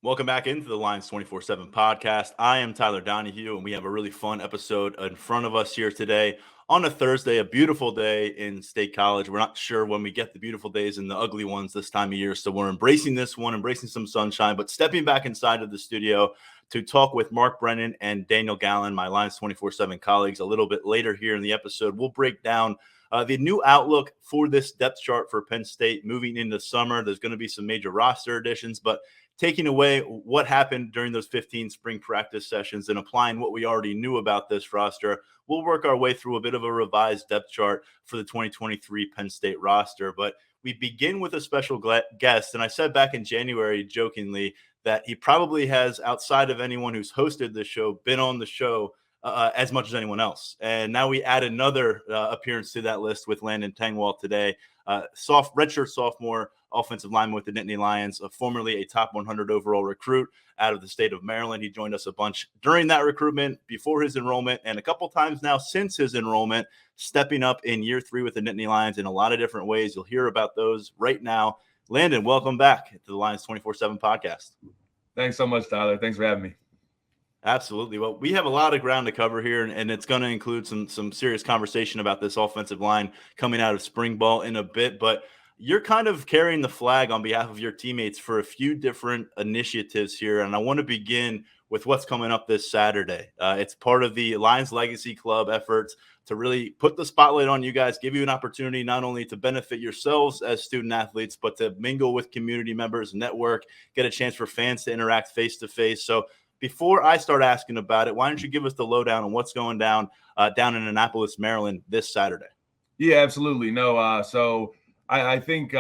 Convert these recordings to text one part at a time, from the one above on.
Welcome back into the Lions 24/7 podcast. I am Tyler Donohue, and we have a really fun episode in front of us here today on a Thursday, a beautiful day in State College. We're not sure when we get the beautiful days and the ugly ones this time of year, so we're embracing this one, embracing some sunshine, but stepping back inside of the studio to talk with Mark Brennan and Daniel Gallen, my Lions 24/7 colleagues. A little bit later here in the episode, we'll break down the new outlook for this depth chart for Penn State moving into summer. There's going to be some major roster additions, but taking away what happened during those 15 spring practice sessions and applying what we already knew about this roster, we'll work our way through a bit of a revised depth chart for the 2023 Penn State roster. But we begin with a special guest. And I said back in January, jokingly, that he probably has, outside of anyone who's hosted this show, been on the show as much as anyone else. And now we add another appearance to that list with Landon Tengwall today, redshirt sophomore offensive lineman with the Nittany Lions, formerly a top 100 overall recruit out of the state of Maryland. He joined us a bunch during that recruitment, before his enrollment, and a couple times now since his enrollment, stepping up in year 3 with the Nittany Lions in a lot of different ways. You'll hear about those right now. Landon, welcome back to the Lions 24/7 podcast. Thanks so much, Tyler. Thanks for having me. Absolutely. Well, we have a lot of ground to cover here, and it's going to include some serious conversation about this offensive line coming out of spring ball in a bit. But you're kind of carrying the flag on behalf of your teammates for a few different initiatives here, and I want to begin with what's coming up this Saturday. It's part of the Lions Legacy Club efforts to really put the spotlight on you guys, give you an opportunity not only to benefit yourselves as student athletes, but to mingle with community members, network, get a chance for fans to interact face-to-face. So before I start asking about it, why don't you give us the lowdown on what's going down down in Annapolis, Maryland this Saturday? Yeah, absolutely. No, so I think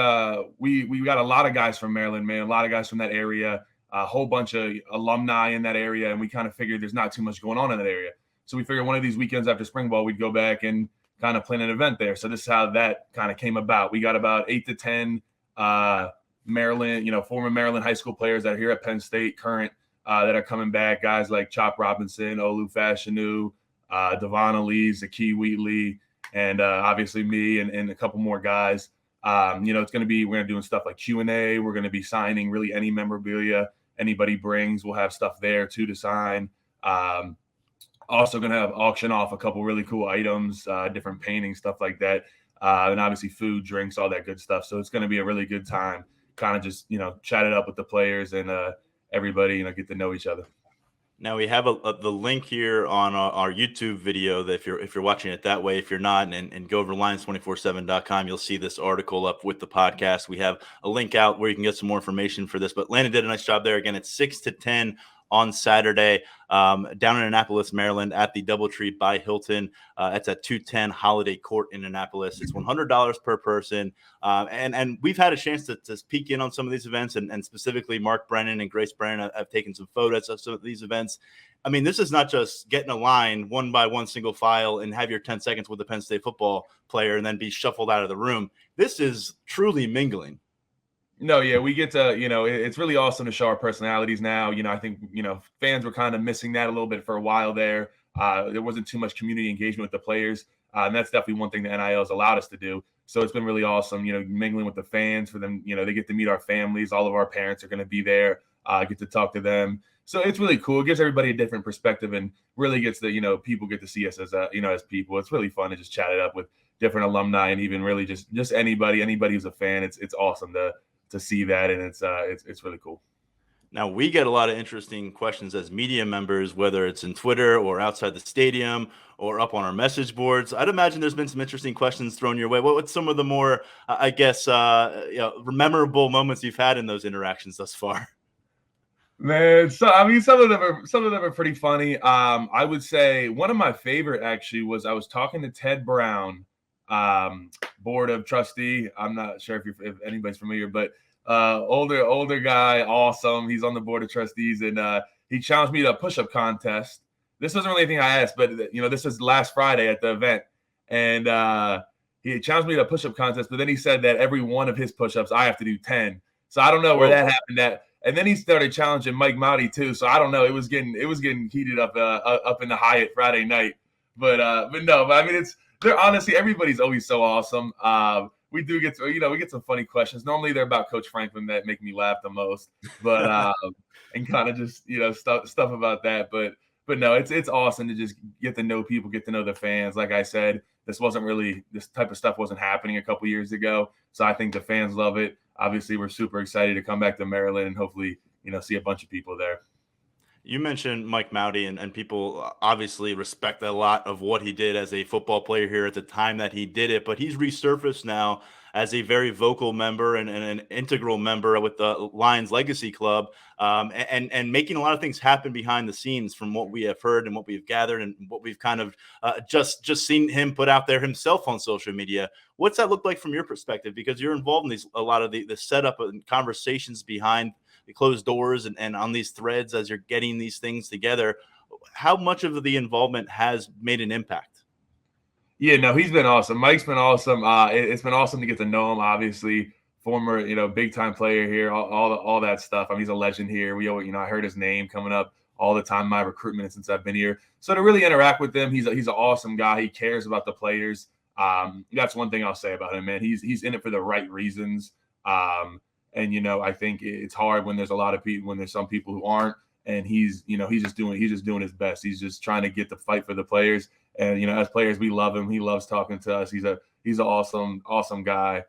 we got a lot of guys from Maryland, man, a lot of guys from that area, a whole bunch of alumni in that area, and we kind of figured there's not too much going on in that area. So we figured one of these weekends after spring ball, we'd go back and kind of plan an event there. So this is how that kind of came about. We got about 8 to 10 Maryland, former Maryland high school players that are here at Penn State, current, that are coming back, guys like Chop Robinson, Olu Fashanu, Devon Elise, Akee Wheatley, and obviously me and a couple more guys. It's going to be, we're going to be doing stuff like Q&A. We're going to be signing really any memorabilia anybody brings. We'll have stuff there too to sign. Also going to have auction off a couple really cool items, different paintings, stuff like that. And obviously food, drinks, all that good stuff. So it's going to be a really good time, kind of just, chat it up with the players and everybody, get to know each other. Now we have the link here on our YouTube video that if you're watching it that way, if you're not, and go over to lions247.com, you'll see this article up with the podcast. We have a link out where you can get some more information for this, but Landon did a nice job there. Again, it's 6 to 10 on Saturday down in Annapolis, Maryland at the Doubletree by Hilton. It's at 210 Holiday Court in Annapolis. It's $100 per person. And we've had a chance to peek in on some of these events, and specifically Mark Brennan and Grace Brennan have taken some photos of some of these events. I mean, this is not just getting a line one by one single file and have your 10 seconds with the Penn State football player and then be shuffled out of the room. This is truly mingling. No, yeah, we get to, it's really awesome to show our personalities now. I think, fans were kind of missing that a little bit for a while there. There wasn't too much community engagement with the players. And that's definitely one thing the NIL has allowed us to do. So it's been really awesome, mingling with the fans for them. They get to meet our families. All of our parents are going to be there, get to talk to them. So it's really cool. It gives everybody a different perspective and really gets the, people get to see us as, as people. It's really fun to just chat it up with different alumni and even really just anybody who's a fan. It's awesome to see that, and it's really cool. Now, we get a lot of interesting questions as media members, whether it's in Twitter or outside the stadium or up on our message boards. I'd imagine there's been some interesting questions thrown your way. What's some of the more, memorable moments you've had in those interactions thus far? Man, so I mean, some of them are pretty funny. I would say one of my favorite actually was I was talking to Ted Brown, board of trustee. I'm not sure if anybody's familiar, but older guy, awesome. He's on the board of trustees, and he challenged me to a push-up contest. This wasn't really anything I asked, but this was last Friday at the event, and he challenged me to a push-up contest. But then he said that every one of his push-ups I have to do 10. So I don't know where that happened at. And then he started challenging Mike Mauti too. So I don't know. It was getting heated up in the Hyatt Friday night. But I mean, honestly, everybody's always so awesome. we do get to, we get some funny questions. Normally they're about Coach Franklin that make me laugh the most, but and kind of just stuff about that. But no, it's awesome to just get to know people, get to know the fans. Like I said, this type of stuff wasn't happening a couple years ago, so I think the fans love it. Obviously, we're super excited to come back to Maryland and hopefully see a bunch of people there. You mentioned Mike Mowdy, and people obviously respect a lot of what he did as a football player here at the time that he did it, but he's resurfaced now as a very vocal member and an integral member with the Lions Legacy Club, and making a lot of things happen behind the scenes from what we have heard and what we've gathered and what we've kind of just seen him put out there himself on social media. What's that look like from your perspective? Because you're involved in a lot of the setup and conversations behind the closed doors and on these threads as you're getting these things together. How much of the involvement has made an impact? Yeah, no, he's been awesome. Mike's been awesome. It's been awesome to get to know him. Obviously, former, big time player here, all that stuff. I mean, he's a legend here. I heard his name coming up all the time in my recruitment since I've been here. So to really interact with him, he's an awesome guy. He cares about the players. That's one thing I'll say about him, man. He's in it for the right reasons. And I think it's hard when there's a lot of people, when there's some people who aren't. And he's just doing his best. He's just trying to get the fight for the players. And as players, we love him. He loves talking to us. He's an awesome guy.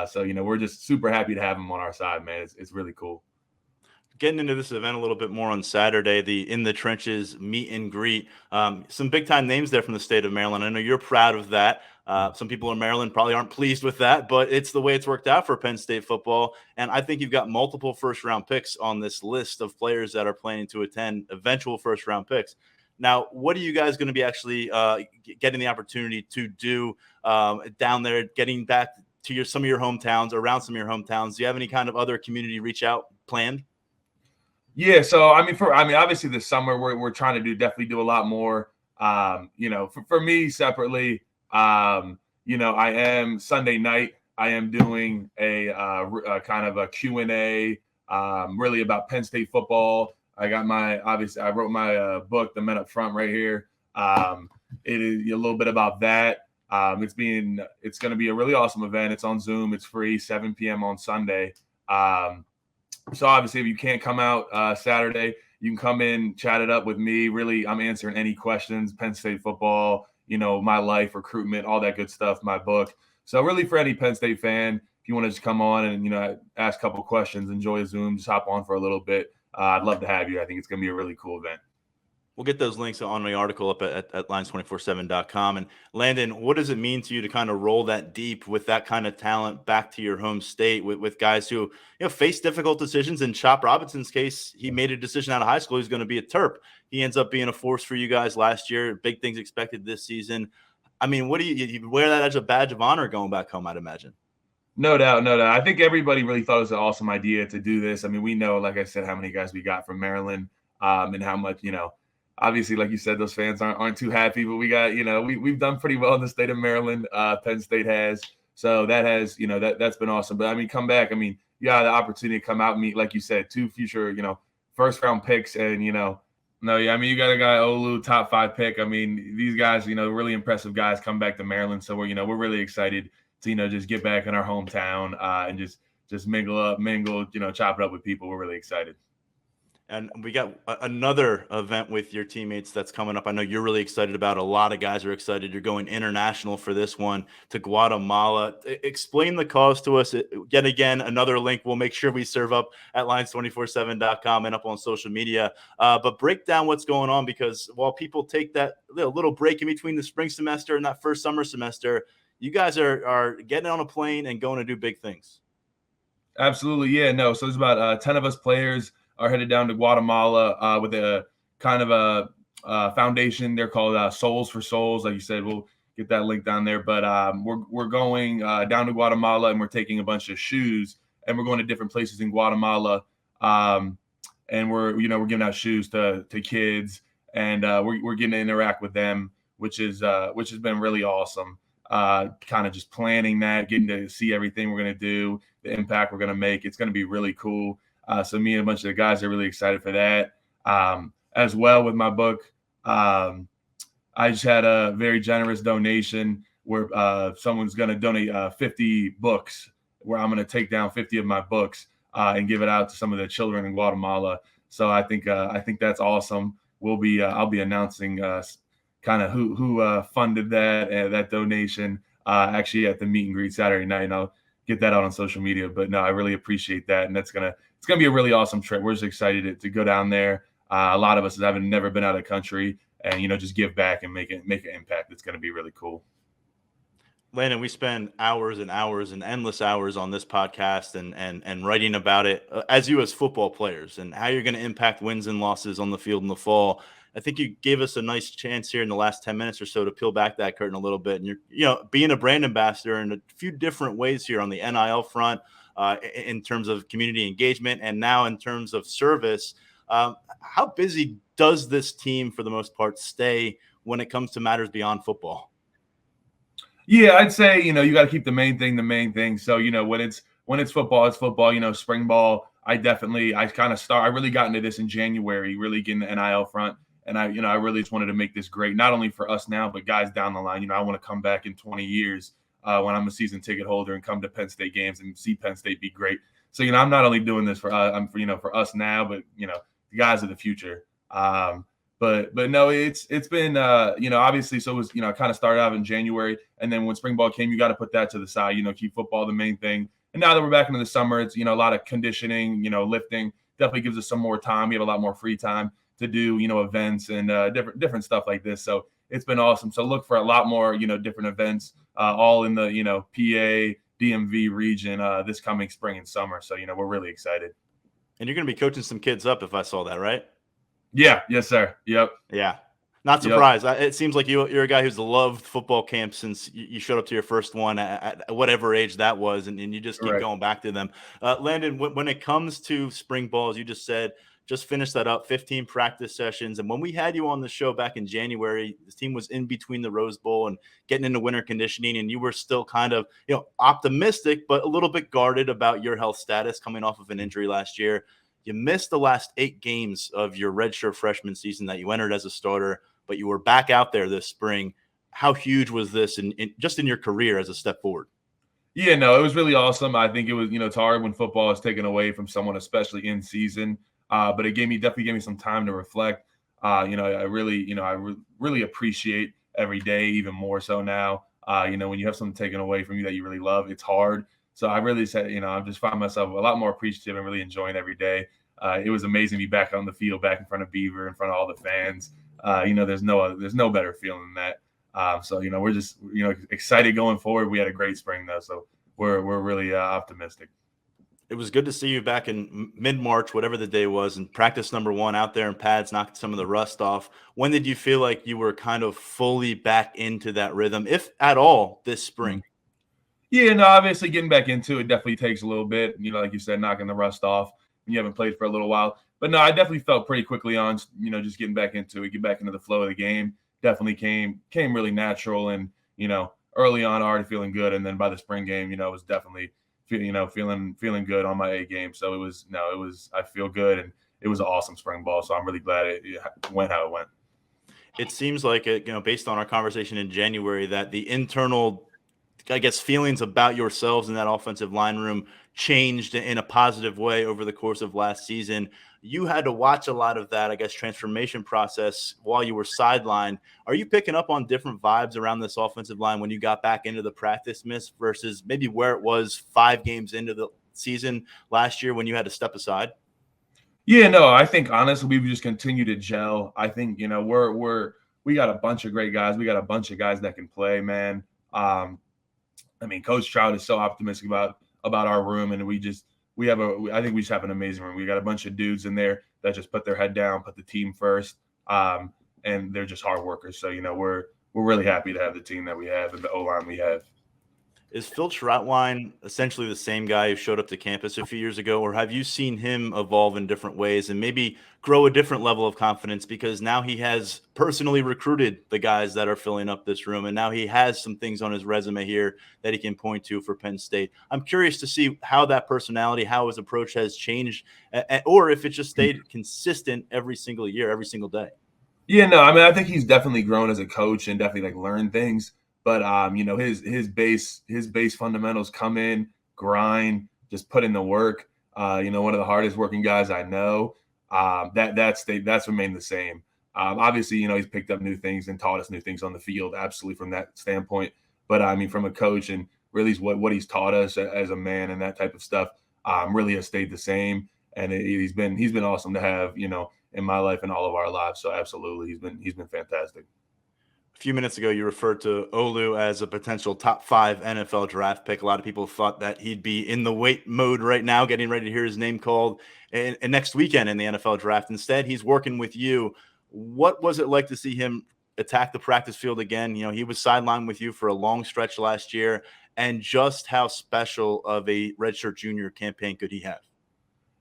So we're just super happy to have him on our side, man. It's really cool. Getting into this event a little bit more on Saturday, the In the Trenches meet and greet. Some big time names there from the state of Maryland. I know you're proud of that. Some people in Maryland probably aren't pleased with that, but it's the way it's worked out for Penn State football. And I think you've got multiple first-round picks on this list of players that are planning to attend, eventual first-round picks. Now, what are you guys going to be actually getting the opportunity to do down there, getting back to some of your hometowns, around some of your hometowns? Do you have any kind of other community reach out planned? Yeah, so obviously this summer we're trying to definitely do a lot more. For me separately, I am Sunday night. I am doing a kind of a Q&A, really about Penn State football. I wrote my book, The Men Up Front, right here. It is a little bit about that. It's going to be a really awesome event. It's on Zoom. It's free, 7 p.m. on Sunday. So obviously, if you can't come out Saturday, you can come in, chat it up with me. Really, I'm answering any questions, Penn State football, my life, recruitment, all that good stuff, my book. So really, for any Penn State fan, if you want to just come on and, ask a couple questions, enjoy Zoom, just hop on for a little bit. I'd love to have you. I think it's going to be a really cool event. We'll get those links on the article up at lines247.com. And Landon, what does it mean to you to kind of roll that deep with that kind of talent back to your home state with guys who, face difficult decisions? In Chop Robinson's case, he made a decision out of high school. He's going to be a Terp. He ends up being a force for you guys last year. Big things expected this season. I mean, what do you wear that as a badge of honor going back home, I'd imagine? No doubt. I think everybody really thought it was an awesome idea to do this. I mean, we know, like I said, how many guys we got from Maryland, and how much, obviously, like you said, those fans aren't too happy, but we got, we've done pretty well in the state of Maryland. Penn State has. So that has, that's been awesome. But I mean, come back. I mean, you got the opportunity to come out and meet, like you said, 2 future, first round picks. And, you got a guy, Olu, top 5 pick. I mean, these guys, really impressive guys come back to Maryland. So we're really excited to, just get back in our hometown and just mingle, chop it up with people. We're really excited. And we got another event with your teammates that's coming up. I know you're really excited about. A lot of guys are excited. You're going international for this one to Guatemala. Explain the cause to us. Yet again, another link we'll make sure we serve up at lines247.com and up on social media. But break down what's going on, because while people take that little break in between the spring semester and that first summer semester, you guys are getting on a plane and going to do big things. Absolutely. Yeah, no. So there's about 10 of us players are headed down to Guatemala with a kind of a foundation. They're called Souls for Souls. Like you said, we'll get that link down there. But we're going down to Guatemala, and we're taking a bunch of shoes, and we're going to different places in Guatemala. And we're giving out shoes to kids, and we're getting to interact with them, which has been really awesome. Kind of just planning that, getting to see everything we're going to do, the impact we're going to make. It's going to be really cool. So me and a bunch of the guys are really excited for that. As well with my book, I just had a very generous donation where someone's going to donate 50 books, where I'm going to take down 50 of my books and give it out to some of the children in Guatemala. So I think that's awesome. I'll be announcing kind of who funded that donation actually at the meet and greet Saturday night, and I'll get that out on social media. But no, I really appreciate that, and it's gonna be a really awesome trip. We're just excited to go down there. A lot of us haven't never been out of the country, and just give back and make an impact. It's gonna be really cool. Landon, we spend hours and hours and endless hours on this podcast and writing about it as you as football players and how you're going to impact wins and losses on the field in the fall. I think you gave us a nice chance here in the last 10 minutes or so to peel back that curtain a little bit. And you're, being a brand ambassador in a few different ways here on the NIL front, in terms of community engagement and now in terms of service. How busy does this team, for the most part, stay when it comes to matters beyond football? Yeah, I'd say, you got to keep the main thing. So, when it's football, it's football. Spring ball, I really got into this in January, really getting the NIL front. And I really just wanted to make this great, not only for us now, but guys down the line. I want to come back in 20 years when I'm a season ticket holder and come to Penn State games and see Penn State be great. So, I'm not only doing this for us now, but, the guys of the future. But no, it's been, obviously, so it was, kind of started out in January. And then when spring ball came, you got to put that to the side, keep football the main thing. And now that we're back into the summer, it's, a lot of conditioning, lifting, definitely gives us some more time. We have a lot more free time to do, events and different stuff like this. So it's been awesome. So look for a lot more, different events all in the, PA, DMV region this coming spring and summer. So, we're really excited. And you're going to be coaching some kids up, if I saw that, right? Yeah. Yes, sir. Yep. Yeah. Not surprised. Yep. It seems like you're a guy who's loved football camp since you showed up to your first one at whatever age that was, and you just keep going back to them. Landon, when it comes to spring balls, you just said, just finished that up, 15 practice sessions. And when we had you on the show back in January, the team was in between the Rose Bowl and getting into winter conditioning, and you were still kind of, optimistic, but a little bit guarded about your health status coming off of an injury last year. You missed the last 8 games of your redshirt freshman season that you entered as a starter, but you were back out there this spring. How huge was this just in your career as a step forward? Yeah, no, it was really awesome. I think it was, it's hard when football is taken away from someone, especially in season. But it definitely gave me some time to reflect. I really appreciate every day, even more so now. When you have something taken away from you that you really love, it's hard. So I really said, I just find myself a lot more appreciative and really enjoying every day. It was amazing to be back on the field, back in front of Beaver, in front of all the fans. There's no better feeling than that. So we're just excited going forward. We had a great spring though, so we're really optimistic. It was good to see you back in mid-March, whatever the day was, and practice number 1 out there in pads, knocking some of the rust off. When did you feel like you were kind of fully back into that rhythm, if at all, this spring? Yeah, no, obviously getting back into it definitely takes a little bit. Like you said, knocking the rust off when you haven't played for a little while. But no, I definitely felt pretty quickly on, just getting back into it, get back into the flow of the game. Definitely came really natural, and early on already feeling good, and then by the spring game, it was definitely feeling good on my A game. So it was I feel good, and it was an awesome spring ball. So I'm really glad it went how it went. It seems like based on our conversation in January, that the internal, I guess, feelings about yourselves in that offensive line room changed in a positive way over the course of last season. You had to watch a lot of that, I guess, transformation process while you were sidelined. Are you picking up on different vibes around this offensive line when you got back into the practice miss versus maybe where it was 5 games into the season last year when you had to step aside? Yeah, no, I think honestly we've just continued to gel. I think we got a bunch of great guys. We got a bunch of guys that can play, man. Coach Trout is so optimistic about our room, and I think we just have an amazing room. We got a bunch of dudes in there that just put their head down, put the team first, and they're just hard workers. So we're really happy to have the team that we have and the O-line we have. Is Phil Trautwein essentially the same guy who showed up to campus a few years ago, or have you seen him evolve in different ways and maybe grow a different level of confidence because now he has personally recruited the guys that are filling up this room, and now he has some things on his resume here that he can point to for Penn State? I'm curious to see how that personality, how his approach has changed, or if it just stayed consistent every single year, every single day. Yeah, no, I think he's definitely grown as a coach and definitely learned things. But his base fundamentals come in, grind, just put in the work. One of the hardest working guys I know. That's remained the same. Obviously, he's picked up new things and taught us new things on the field, absolutely from that standpoint. But I mean, from a coach and really what he's taught us as a man and that type of stuff, really has stayed the same. And he's been awesome to have, in my life and all of our lives. So absolutely, he's been fantastic. A few minutes ago, you referred to Olu as a potential top 5 NFL draft pick. A lot of people thought that he'd be in the wait mode right now, getting ready to hear his name called and next weekend in the NFL draft. Instead, he's working with you. What was it like to see him attack the practice field again? He was sidelined with you for a long stretch last year. And just how special of a redshirt junior campaign could he have?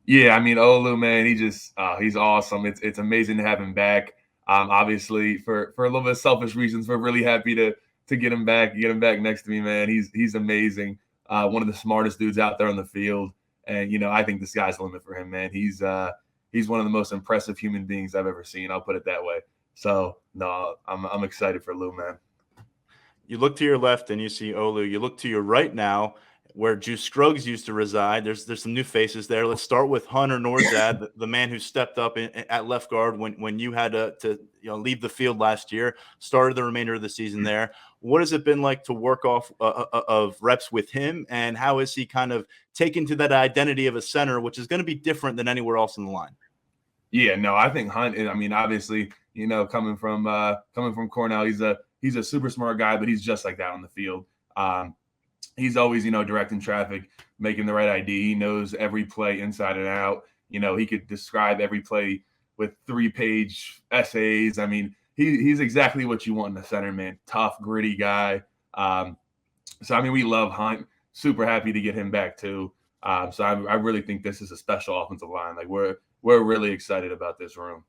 Yeah, I mean, Olu, man, he's awesome. It's amazing to have him back. Obviously, for a little bit of selfish reasons, we're really happy to get him back next to me, man. He's amazing. One of the smartest dudes out there on the field, and I think the sky's the limit for him, man. He's one of the most impressive human beings I've ever seen. I'll put it that way. So no, I'm excited for Lou, man. You look to your left and you see Olu. You look to your right now, where Juice Scruggs used to reside. There's some new faces there. Let's start with Hunter Norzad, the man who stepped up at left guard when you had to leave the field last year. Started the remainder of the season there. What has it been like to work off of reps with him, and how is he kind of taken to that identity of a center, which is going to be different than anywhere else in the line? Yeah, no, I think Hunt. I mean, obviously, coming from Cornell, he's a super smart guy, but he's just like that on the field. He's always, directing traffic, making the right ID. He knows every play inside and out. He could describe every play with 3-page essays. I mean, he's exactly what you want in a center, man. Tough, gritty guy. So, I mean, we love Hunt. Super happy to get him back, too. So I really think this is a special offensive line. Like, we're really excited about this room.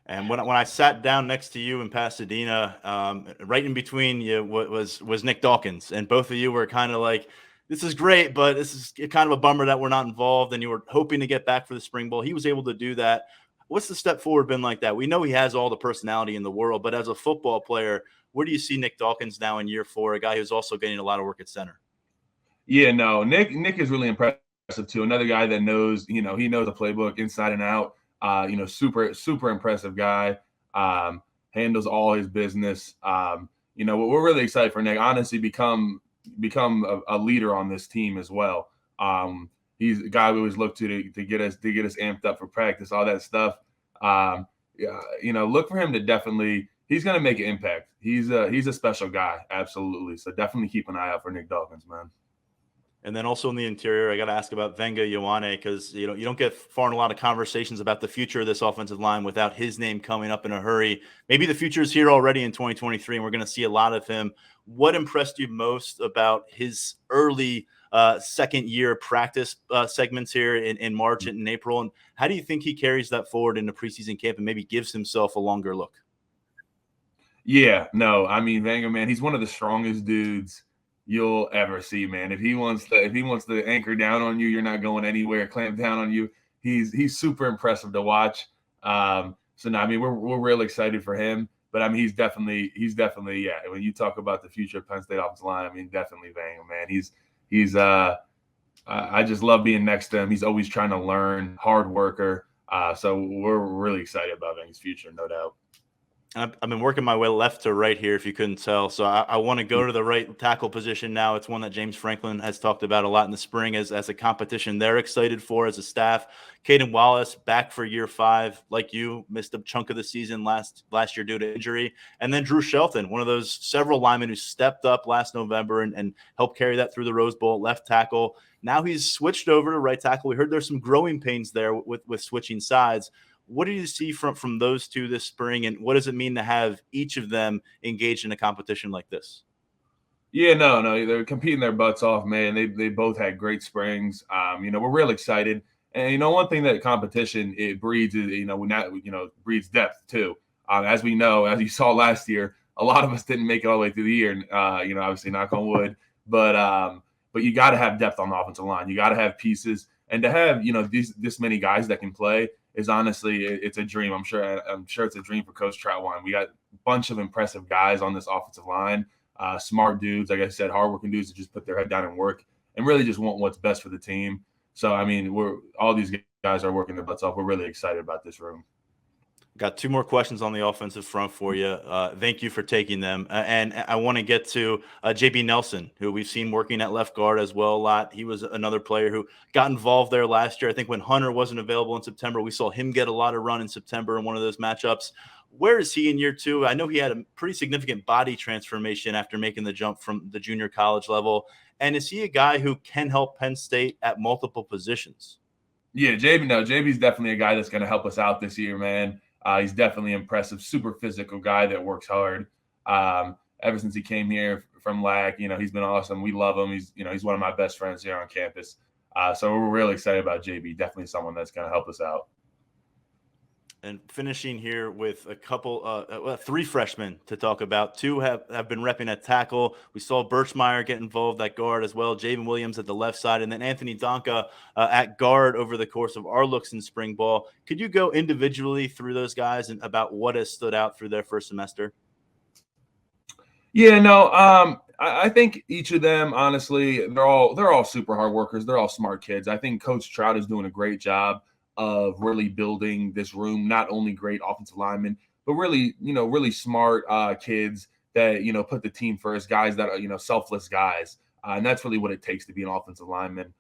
And when I sat down next to you in Pasadena, right in between you was Nick Dawkins, and both of you were kind of like, "This is great, but this is kind of a bummer that we're not involved." And you were hoping to get back for the Spring Bowl. He was able to do that. What's the step forward been like that? We know he has all the personality in the world, but as a football player, where do you see Nick Dawkins now in year 4, a guy who's also getting a lot of work at center? Yeah, no, Nick is really impressive too. Another guy that knows, he knows the playbook inside and out. Super impressive guy. Handles all his business. We're really excited for Nick. Honestly, become a leader on this team as well. He's a guy we always look to get us amped up for practice, all that stuff. Look for him to definitely. He's going to make an impact. He's a special guy, absolutely. So definitely keep an eye out for Nick Dawkins, man. And then also in the interior, I got to ask about Venga Ioane, because you don't get far in a lot of conversations about the future of this offensive line without his name coming up in a hurry. Maybe the future is here already in 2023, and we're going to see a lot of him. What impressed you most about his early second-year practice segments here in March and in April? And how do you think he carries that forward into preseason camp and maybe gives himself a longer look? Yeah, no, I mean, Venga, man, he's one of the strongest dudes you'll ever see, man. If he wants to anchor down on you, you're not going anywhere. Clamp down on you. He's super impressive to watch. So no, I mean, we're real excited for him. But I mean, he's definitely yeah. When you talk about the future of Penn State offensive line, I mean, definitely Venga, man. I just love being next to him. He's always trying to learn, hard worker. So we're really excited about Venga's future, no doubt. I've been working my way left to right here, if you couldn't tell. So I want to go to the right tackle position now. It's one that James Franklin has talked about a lot in the spring as a competition they're excited for as a staff. Caden Wallace back for year 5, like you, missed a chunk of the season last year due to injury. And then Drew Shelton, one of those several linemen who stepped up last November and helped carry that through the Rose Bowl, left tackle. Now he's switched over to right tackle. We heard there's some growing pains there with switching sides. What do you see from those two this spring, and what does it mean to have each of them engaged in a competition like this? Yeah, no, they're competing their butts off, man. They both had great springs. We're real excited, and one thing that competition it breeds is breeds depth too. As we know, as you saw last year, a lot of us didn't make it all the way through the year. Obviously, knock on wood, but you got to have depth on the offensive line. You got to have pieces, and to have this many guys that can play is honestly it's a dream. I'm sure it's a dream for Coach Troutwine. We got a bunch of impressive guys on this offensive line. smart dudes, like I said, hardworking dudes that just put their head down and work and really just want what's best for the team. So, I mean, all these guys are working their butts off. We're really excited about this room. Got two more questions on the offensive front for you. Thank you for taking them. And I want to get to JB Nelson, who we've seen working at left guard as well a lot. He was another player who got involved there last year. I think when Hunter wasn't available in September, we saw him get a lot of run in September in one of those matchups. Where is he in year two? I know he had a pretty significant body transformation after making the jump from the junior college level. And is he a guy who can help Penn State at multiple positions? Yeah, JB's definitely a guy that's going to help us out this year, man. He's definitely impressive, super physical guy that works hard. Ever since he came here from LAC, he's been awesome. We love him. He's one of my best friends here on campus. So we're really excited about JB. Definitely someone that's going to help us out. And finishing here with a couple, three freshmen to talk about. Two have been repping at tackle. We saw Birchmeyer get involved at guard as well. Javen Williams at the left side, and then Anthony Donka at guard over the course of our looks in spring ball. Could you go individually through those guys and about what has stood out through their first semester? Yeah, no, I think each of them, honestly, they're all super hard workers. They're all smart kids. I think Coach Trout is doing a great job of really building this room, not only great offensive linemen, but really, really smart kids that, put the team first, guys that are, selfless guys. And that's really what it takes to be an offensive lineman.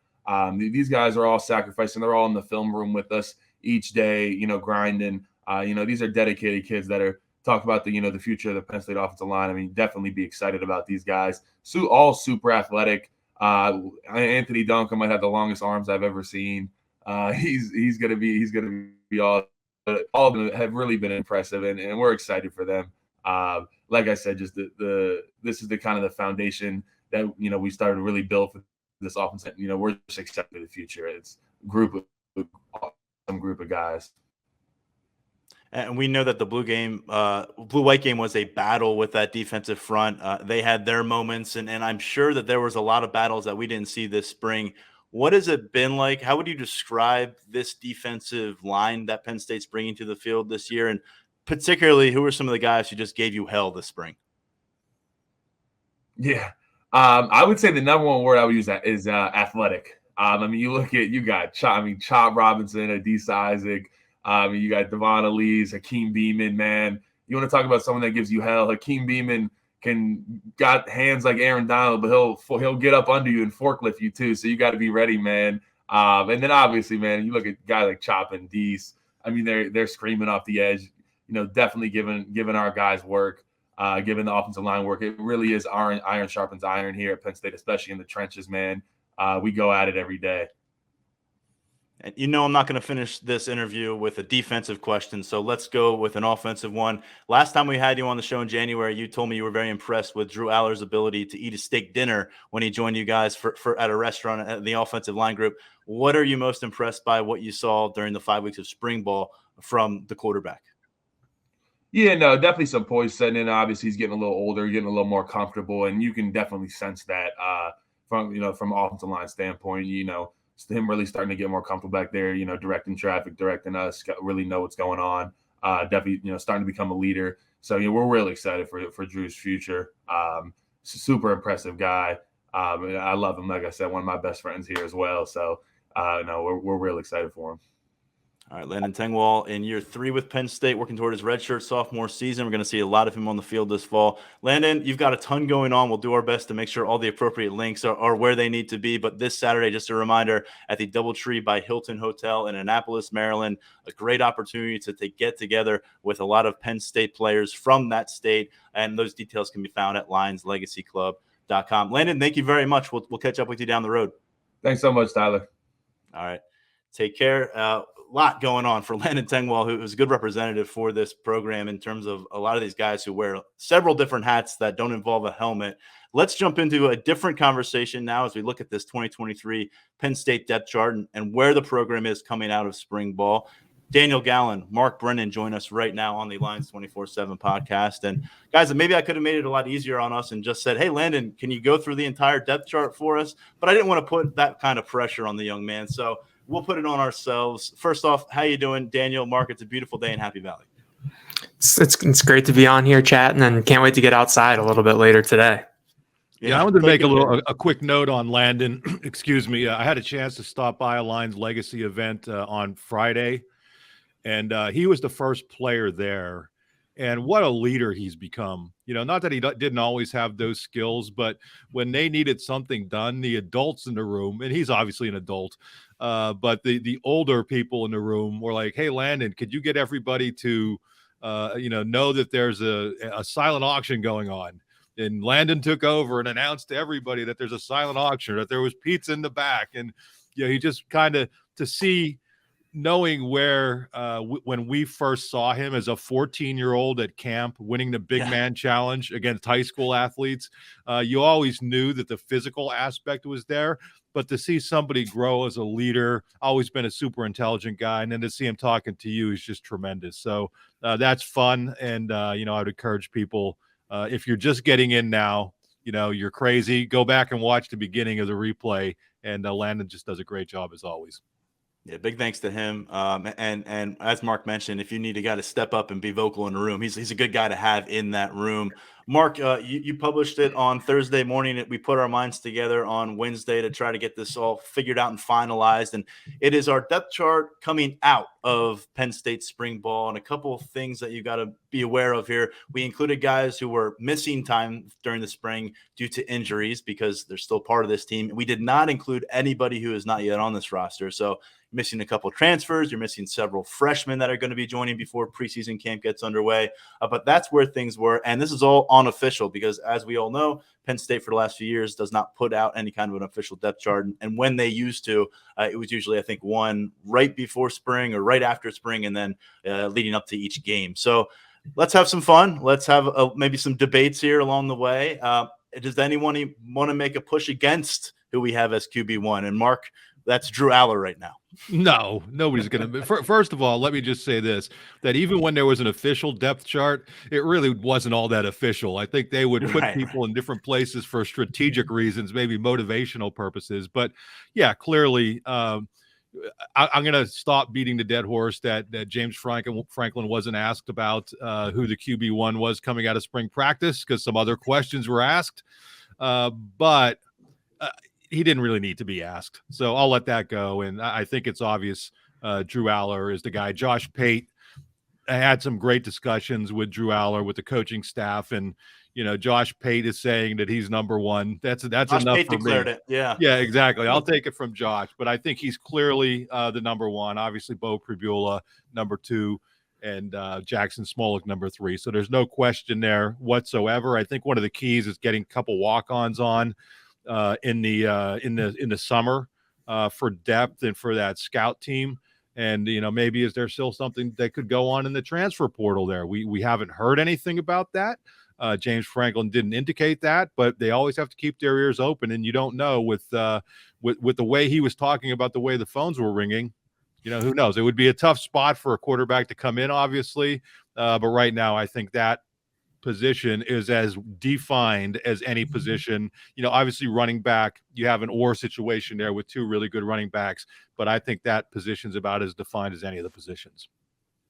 These guys are all sacrificing. They're all in the film room with us each day, grinding. These are dedicated kids that are talk about the future of the Penn State offensive line. I mean, definitely be excited about these guys. So all super athletic. Anthony Duncan might have the longest arms I've ever seen. He's gonna be all of them have really been impressive, and we're excited for them. Like I said, just this is the kind of the foundation that we started to really build for this offense. We're just excited for the future. It's some group of guys. And we know that the blue-white game was a battle with that defensive front. They had their moments, and I'm sure that there was a lot of battles that we didn't see this spring. What has it been like? How would you describe this defensive line that Penn State's bringing to the field this year? And particularly, who are some of the guys who just gave you hell this spring? Yeah. I would say the number one word I would use is athletic. You got Chop Robinson, Adisa Isaac. You got Devon Elise, Hakeem Beeman, man. You want to talk about someone that gives you hell. Hakeem Beeman got hands like Aaron Donald, but he'll get up under you and forklift you too. So you got to be ready, man. And then obviously, man, you look at guys like Chop and Deese. I mean, they're screaming off the edge. Definitely giving our guys work, giving the offensive line work. It really is iron sharpens iron here at Penn State, especially in the trenches, man. We go at it every day. And I'm not going to finish this interview with a defensive question, so let's go with an offensive one. Last time we had you on the show in January, you told me you were very impressed with Drew Aller's ability to eat a steak dinner when he joined you guys for at a restaurant at the offensive line group. What are you most impressed by what you saw during the 5 weeks of spring ball from the quarterback? Yeah, no, definitely some poise setting in. Obviously, he's getting a little older, getting a little more comfortable, and you can definitely sense that from offensive line standpoint. Him really starting to get more comfortable back there, directing traffic, directing us, really know what's going on. Definitely, starting to become a leader. So, we're really excited for Drew's future. Super impressive guy. I love him. Like I said, one of my best friends here as well. So, we're really excited for him. All right, Landon Tengwall in year 3 with Penn State, working toward his redshirt sophomore season. We're going to see a lot of him on the field this fall. Landon, you've got a ton going on. We'll do our best to make sure all the appropriate links are where they need to be. But this Saturday, just a reminder, at the DoubleTree by Hilton Hotel in Annapolis, Maryland, a great opportunity to get together with a lot of Penn State players from that state. And those details can be found at lionslegacyclub.com. Landon, thank you very much. We'll catch up with you down the road. Thanks so much, Tyler. All right. Take care. Lot going on for Landon Tengwall, who is a good representative for this program in terms of a lot of these guys who wear several different hats that don't involve a helmet. Let's jump into a different conversation now as we look at this 2023 Penn State depth chart and where the program is coming out of spring ball. Daniel Gallen, Mark Brennan join us right now on the Lions 24/7 podcast. And guys, maybe I could have made it a lot easier on us and just said, hey, Landon, can you go through the entire depth chart for us? But I didn't want to put that kind of pressure on the young man. So we'll put it on ourselves. First off, how you doing, Daniel? Mark, it's a beautiful day in Happy Valley. It's great to be on here chatting, and can't wait to get outside a little bit later today. Yeah, I wanted to make a quick note on Landon. Excuse me. I had a chance to stop by a Lions Legacy event on Friday, and he was the first player there. And what a leader he's become. Not that he didn't always have those skills, but when they needed something done, the adults in the room, and he's obviously an adult, but the older people in the room were like, "Hey, Landon, could you get everybody to, know that there's a silent auction going on?" And Landon took over and announced to everybody that there's a silent auction, that there was pizza in the back. And, he just kind of to see, knowing where when we first saw him as a 14-year-old at camp winning the big man challenge against high school athletes, you always knew that the physical aspect was there. But to see somebody grow as a leader, always been a super intelligent guy. And then to see him talking to you is just tremendous. So that's fun. And, I'd encourage people, if you're just getting in now, you're crazy, go back and watch the beginning of the replay. And Landon just does a great job as always. Yeah, big thanks to him. And as Mark mentioned, if you need a guy to step up and be vocal in the room, he's a good guy to have in that room. Mark, you published it on Thursday morning. We put our minds together on Wednesday to try to get this all figured out and finalized. And it is our depth chart coming out of Penn State spring ball, and a couple of things that you got to be aware of here. We included guys who were missing time during the spring due to injuries because they're still part of this team. We did not include anybody who is not yet on this roster. So missing a couple of transfers, you're missing several freshmen that are going to be joining before preseason camp gets underway. But that's where things were. And this is all unofficial because, as we all know, Penn State for the last few years does not put out any kind of an official depth chart. And when they used to, it was usually, I think, one right before spring or right after spring, and then leading up to each game. So let's have some fun. Let's have maybe some debates here along the way. Does anyone want to make a push against who we have as QB1? And Mark, that's Drew Aller right now. No, nobody's going to. First of all, let me just say this, that even when there was an official depth chart, it really wasn't all that official. I think they would put people in different places for strategic reasons, maybe motivational purposes. But yeah, clearly, I'm going to stop beating the dead horse that James Franklin wasn't asked about who the QB1 was coming out of spring practice, because some other questions were asked. But he didn't really need to be asked. So I'll let that go. And I think it's obvious Drew Aller is the guy. Josh Pate had some great discussions with Drew Aller, with the coaching staff. And, Josh Pate is saying that he's number one. That's Josh enough Pate for declared me. It. Yeah. Yeah, exactly. I'll take it from Josh, but I think he's clearly the number one. Obviously, Bo Pribula, number two, and Jackson Smolik, number three. So there's no question there whatsoever. I think one of the keys is getting a couple walk-ons on in the summer for depth and for that scout team. And, maybe is there still something that could go on in the transfer portal there? We haven't heard anything about that. James Franklin didn't indicate that, but they always have to keep their ears open. And you don't know with the way he was talking about the way the phones were ringing, who knows? It would be a tough spot for a quarterback to come in, obviously. But right now, I think that position is as defined as any position. Obviously running back, you have an or situation there with two really good running backs, but I think that position's about as defined as any of the positions.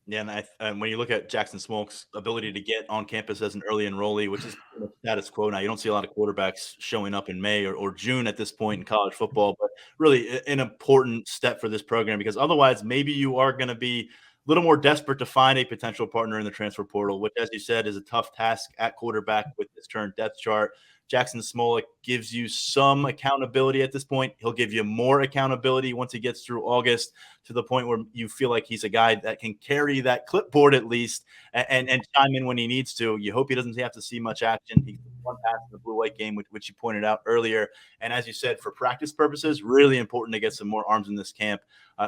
Yeah, and when you look at Jackson Smolik's ability to get on campus as an early enrollee, which is status quo now, you don't see a lot of quarterbacks showing up in May or June at this point in college football, but really an important step for this program, because otherwise maybe you are going to be a little more desperate to find a potential partner in the transfer portal, which, as you said, is a tough task at quarterback with this current depth chart. Jackson Smolik gives you some accountability at this point. He'll give you more accountability once he gets through August, to the point where you feel like he's a guy that can carry that clipboard at least and chime in when he needs to. You hope he doesn't have to see much action. He one pass in the blue-white game, which you pointed out earlier. And as you said, for practice purposes, really important to get some more arms in this camp.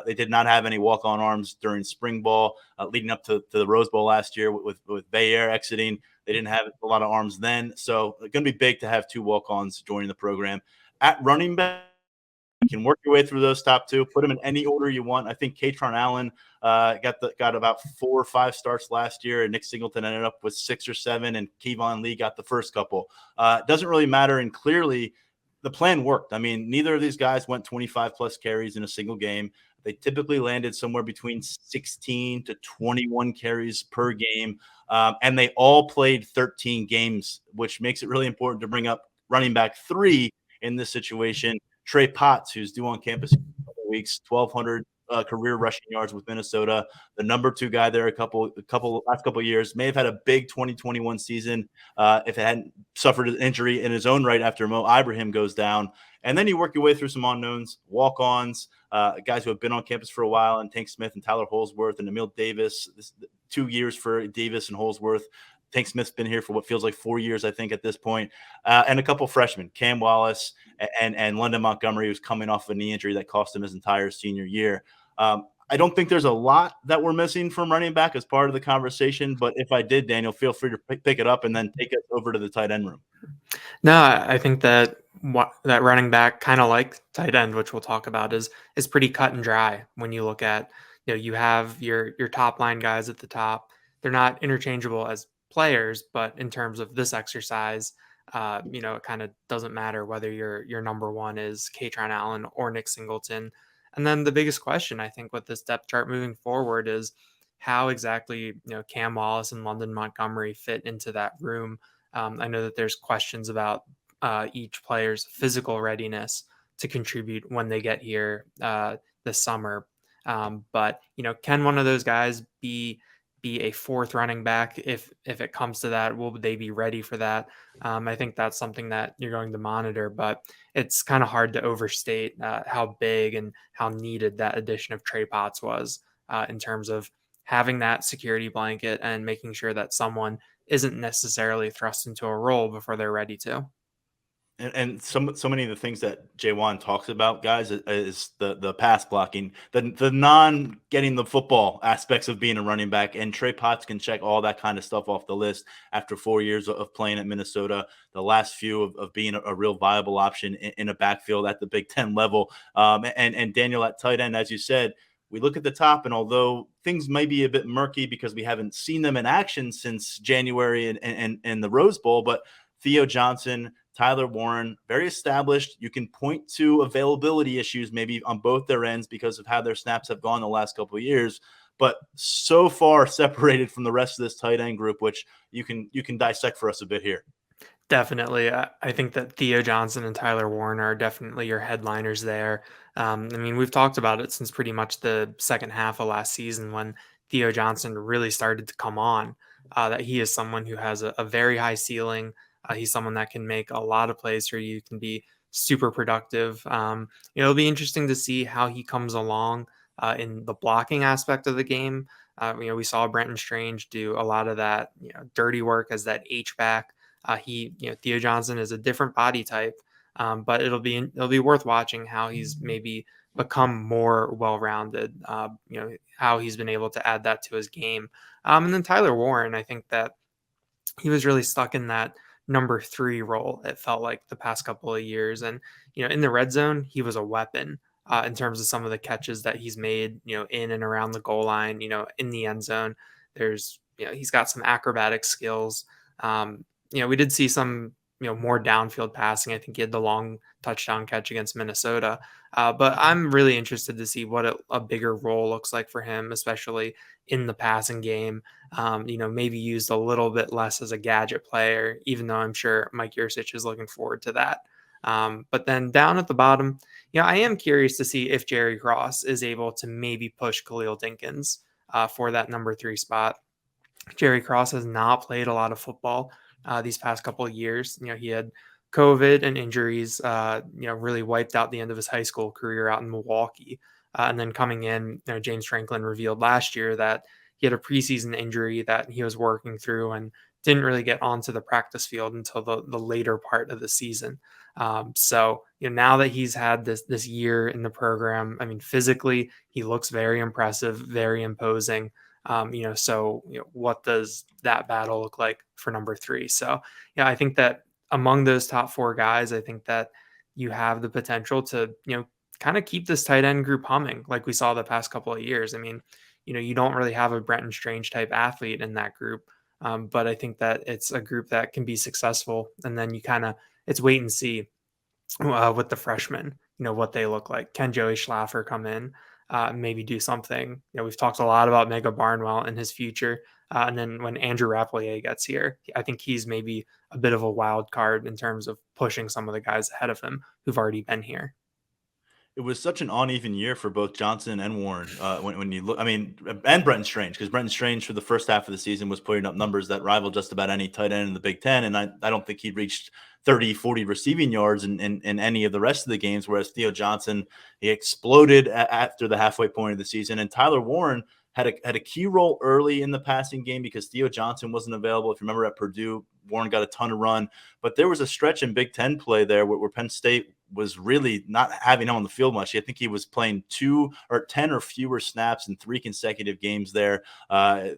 They did not have any walk-on arms during spring ball, leading up to the Rose Bowl last year with Bayer exiting. They didn't have a lot of arms then. So it's going to be big to have two walk-ons joining the program. At running back, you can work your way through those top two, put them in any order you want. I think Katron Allen got about 4 or 5 starts last year, and Nick Singleton ended up with 6 or 7, and Kevon Lee got the first couple. Doesn't really matter, and clearly the plan worked. I mean, neither of these guys went 25-plus carries in a single game. They typically landed somewhere between 16 to 21 carries per game, and they all played 13 games, which makes it really important to bring up running back 3 in this situation, Trey Potts, who's due on campus in a couple weeks, 1,200 career rushing yards with Minnesota, the number 2 guy there last couple years. May have had a big 2021 season if it hadn't suffered an injury in his own right after Mo Ibrahim goes down. And then you work your way through some unknowns, walk-ons, guys who have been on campus for a while, and Tank Smith and Tyler Holsworth and Emil Davis. 2 years for Davis and Holsworth. Tank Smith's been here for what feels like 4 years, I think, at this point. And a couple freshmen, Cam Wallace and London Montgomery, who's coming off of a knee injury that cost him his entire senior year. I don't think there's a lot that we're missing from running back as part of the conversation, but if I did, Daniel, feel free to pick it up and then take us over to the tight end room. No, I think that that running back, kind of like tight end, which we'll talk about, is pretty cut and dry. When you look at, you have your top line guys at the top. They're not interchangeable as players, but in terms of this exercise, it kind of doesn't matter whether your number 1 is Katron Allen or Nick Singleton. And then the biggest question, I think, with this depth chart moving forward is how exactly, Cam Wallace and London Montgomery fit into that room. I know that there's questions about each player's physical readiness to contribute when they get here this summer. But, can one of those guys be a 4th running back if it comes to that? Will they be ready for that? I think that's something that you're going to monitor, but it's kind of hard to overstate how big and how needed that addition of Trey Potts was in terms of having that security blanket and making sure that someone isn't necessarily thrust into a role before they're ready to. And so many of the things that J1 talks about, guys, is the pass blocking, the non getting the football aspects of being a running back. And Trey Potts can check all that kind of stuff off the list after 4 years of playing at Minnesota, the last few of being a real viable option in a backfield at the Big Ten level. And Daniel, at tight end, as you said, we look at the top, and although things may be a bit murky because we haven't seen them in action since January and the Rose Bowl, but Theo Johnson, Tyler Warren, very established. You can point to availability issues maybe on both their ends because of how their snaps have gone the last couple of years, but so far separated from the rest of this tight end group, which you can dissect for us a bit here. Definitely. I think that Theo Johnson and Tyler Warren are definitely your headliners there. We've talked about it since pretty much the second half of last season when Theo Johnson really started to come on, that he is someone who has a very high ceiling. He's someone that can make a lot of plays for you, can be super productive. It'll be interesting to see how he comes along in the blocking aspect of the game. We saw Brenton Strange do a lot of that, dirty work as that H-back. Theo Johnson is a different body type, but it'll be worth watching how he's maybe become more well-rounded, how he's been able to add that to his game. And then Tyler Warren, I think that he was really stuck in that number 3 role, it felt like, the past couple of years. And, in the red zone, he was a weapon in terms of some of the catches that he's made, in and around the goal line, in the end zone. He's got some acrobatic skills. We did see some, more downfield passing. I think he had the long touchdown catch against Minnesota. But I'm really interested to see what a bigger role looks like for him, especially in the passing game. Maybe used a little bit less as a gadget player, even though I'm sure Mike Yurcich is looking forward to that. But then down at the bottom, I am curious to see if Jerry Cross is able to maybe push Khalil Dinkins for that number 3 spot. Jerry Cross has not played a lot of football these past couple of years. He had COVID and injuries, really wiped out the end of his high school career out in Milwaukee. And then coming in, James Franklin revealed last year that he had a preseason injury that he was working through and didn't really get onto the practice field until the later part of the season. So now that he's had this year in the program, physically, he looks very impressive, very imposing. What does that battle look like for number 3? So, I think that among those top 4 guys, I think that you have the potential to, kind of keep this tight end group humming like we saw the past couple of years. You don't really have a Brenton Strange type athlete in that group. But I think that it's a group that can be successful. And then it's wait and see with the freshmen, what they look like. Can Joey Schlaffer come in? Maybe do something. We've talked a lot about Mega Barnwell and his future. And then when Andrew Rapplier gets here, I think he's maybe a bit of a wild card in terms of pushing some of the guys ahead of him who've already been here. It was such an uneven year for both Johnson and Warren. When you look, I mean, and Brenton Strange, because Brenton Strange for the first half of the season was putting up numbers that rival just about any tight end in the Big Ten. And I don't think he reached 30, 40 receiving yards in any of the rest of the games. Whereas Theo Johnson, he exploded after the halfway point of the season. And Tyler Warren had a key role early in the passing game because Theo Johnson wasn't available. If you remember at Purdue, Warren got a ton of run, but there was a stretch in Big Ten play there where Penn State was really not having him on the field much. I think he was playing 2 or 10 or fewer snaps in 3 consecutive games there,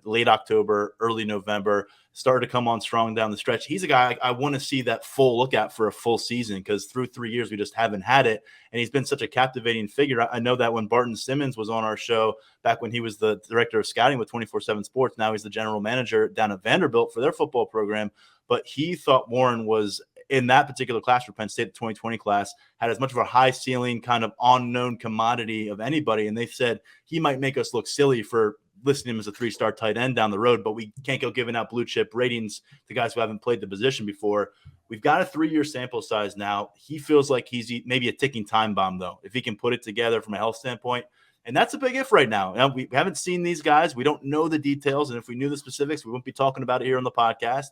late October, early November, started to come on strong down the stretch. He's a guy I want to see that full look at for a full season, because through 3 years, we just haven't had it. And he's been such a captivating figure. I know that when Barton Simmons was on our show back when he was the director of scouting with 24/7 Sports, now he's the general manager down at Vanderbilt for their football program. But he thought Warren was, in that particular class for Penn State, the 2020 class, had as much of a high ceiling kind of unknown commodity of anybody. And they said he might make us look silly for listing him as a 3-star tight end down the road, but we can't go giving out blue chip ratings to guys who haven't played the position before. We've got a 3-year sample size now. He feels like he's maybe a ticking time bomb, though, if he can put it together from a health standpoint. And that's a big if right now. We haven't seen these guys. We don't know the details. And if we knew the specifics, we wouldn't be talking about it here on the podcast.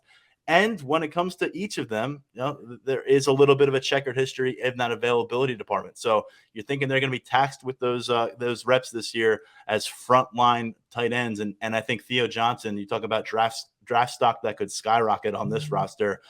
And when it comes to each of them, there is a little bit of a checkered history in that availability department. So you're thinking they're going to be taxed with those reps this year as frontline tight ends. And I think Theo Johnson, you talk about draft stock that could skyrocket on this roster.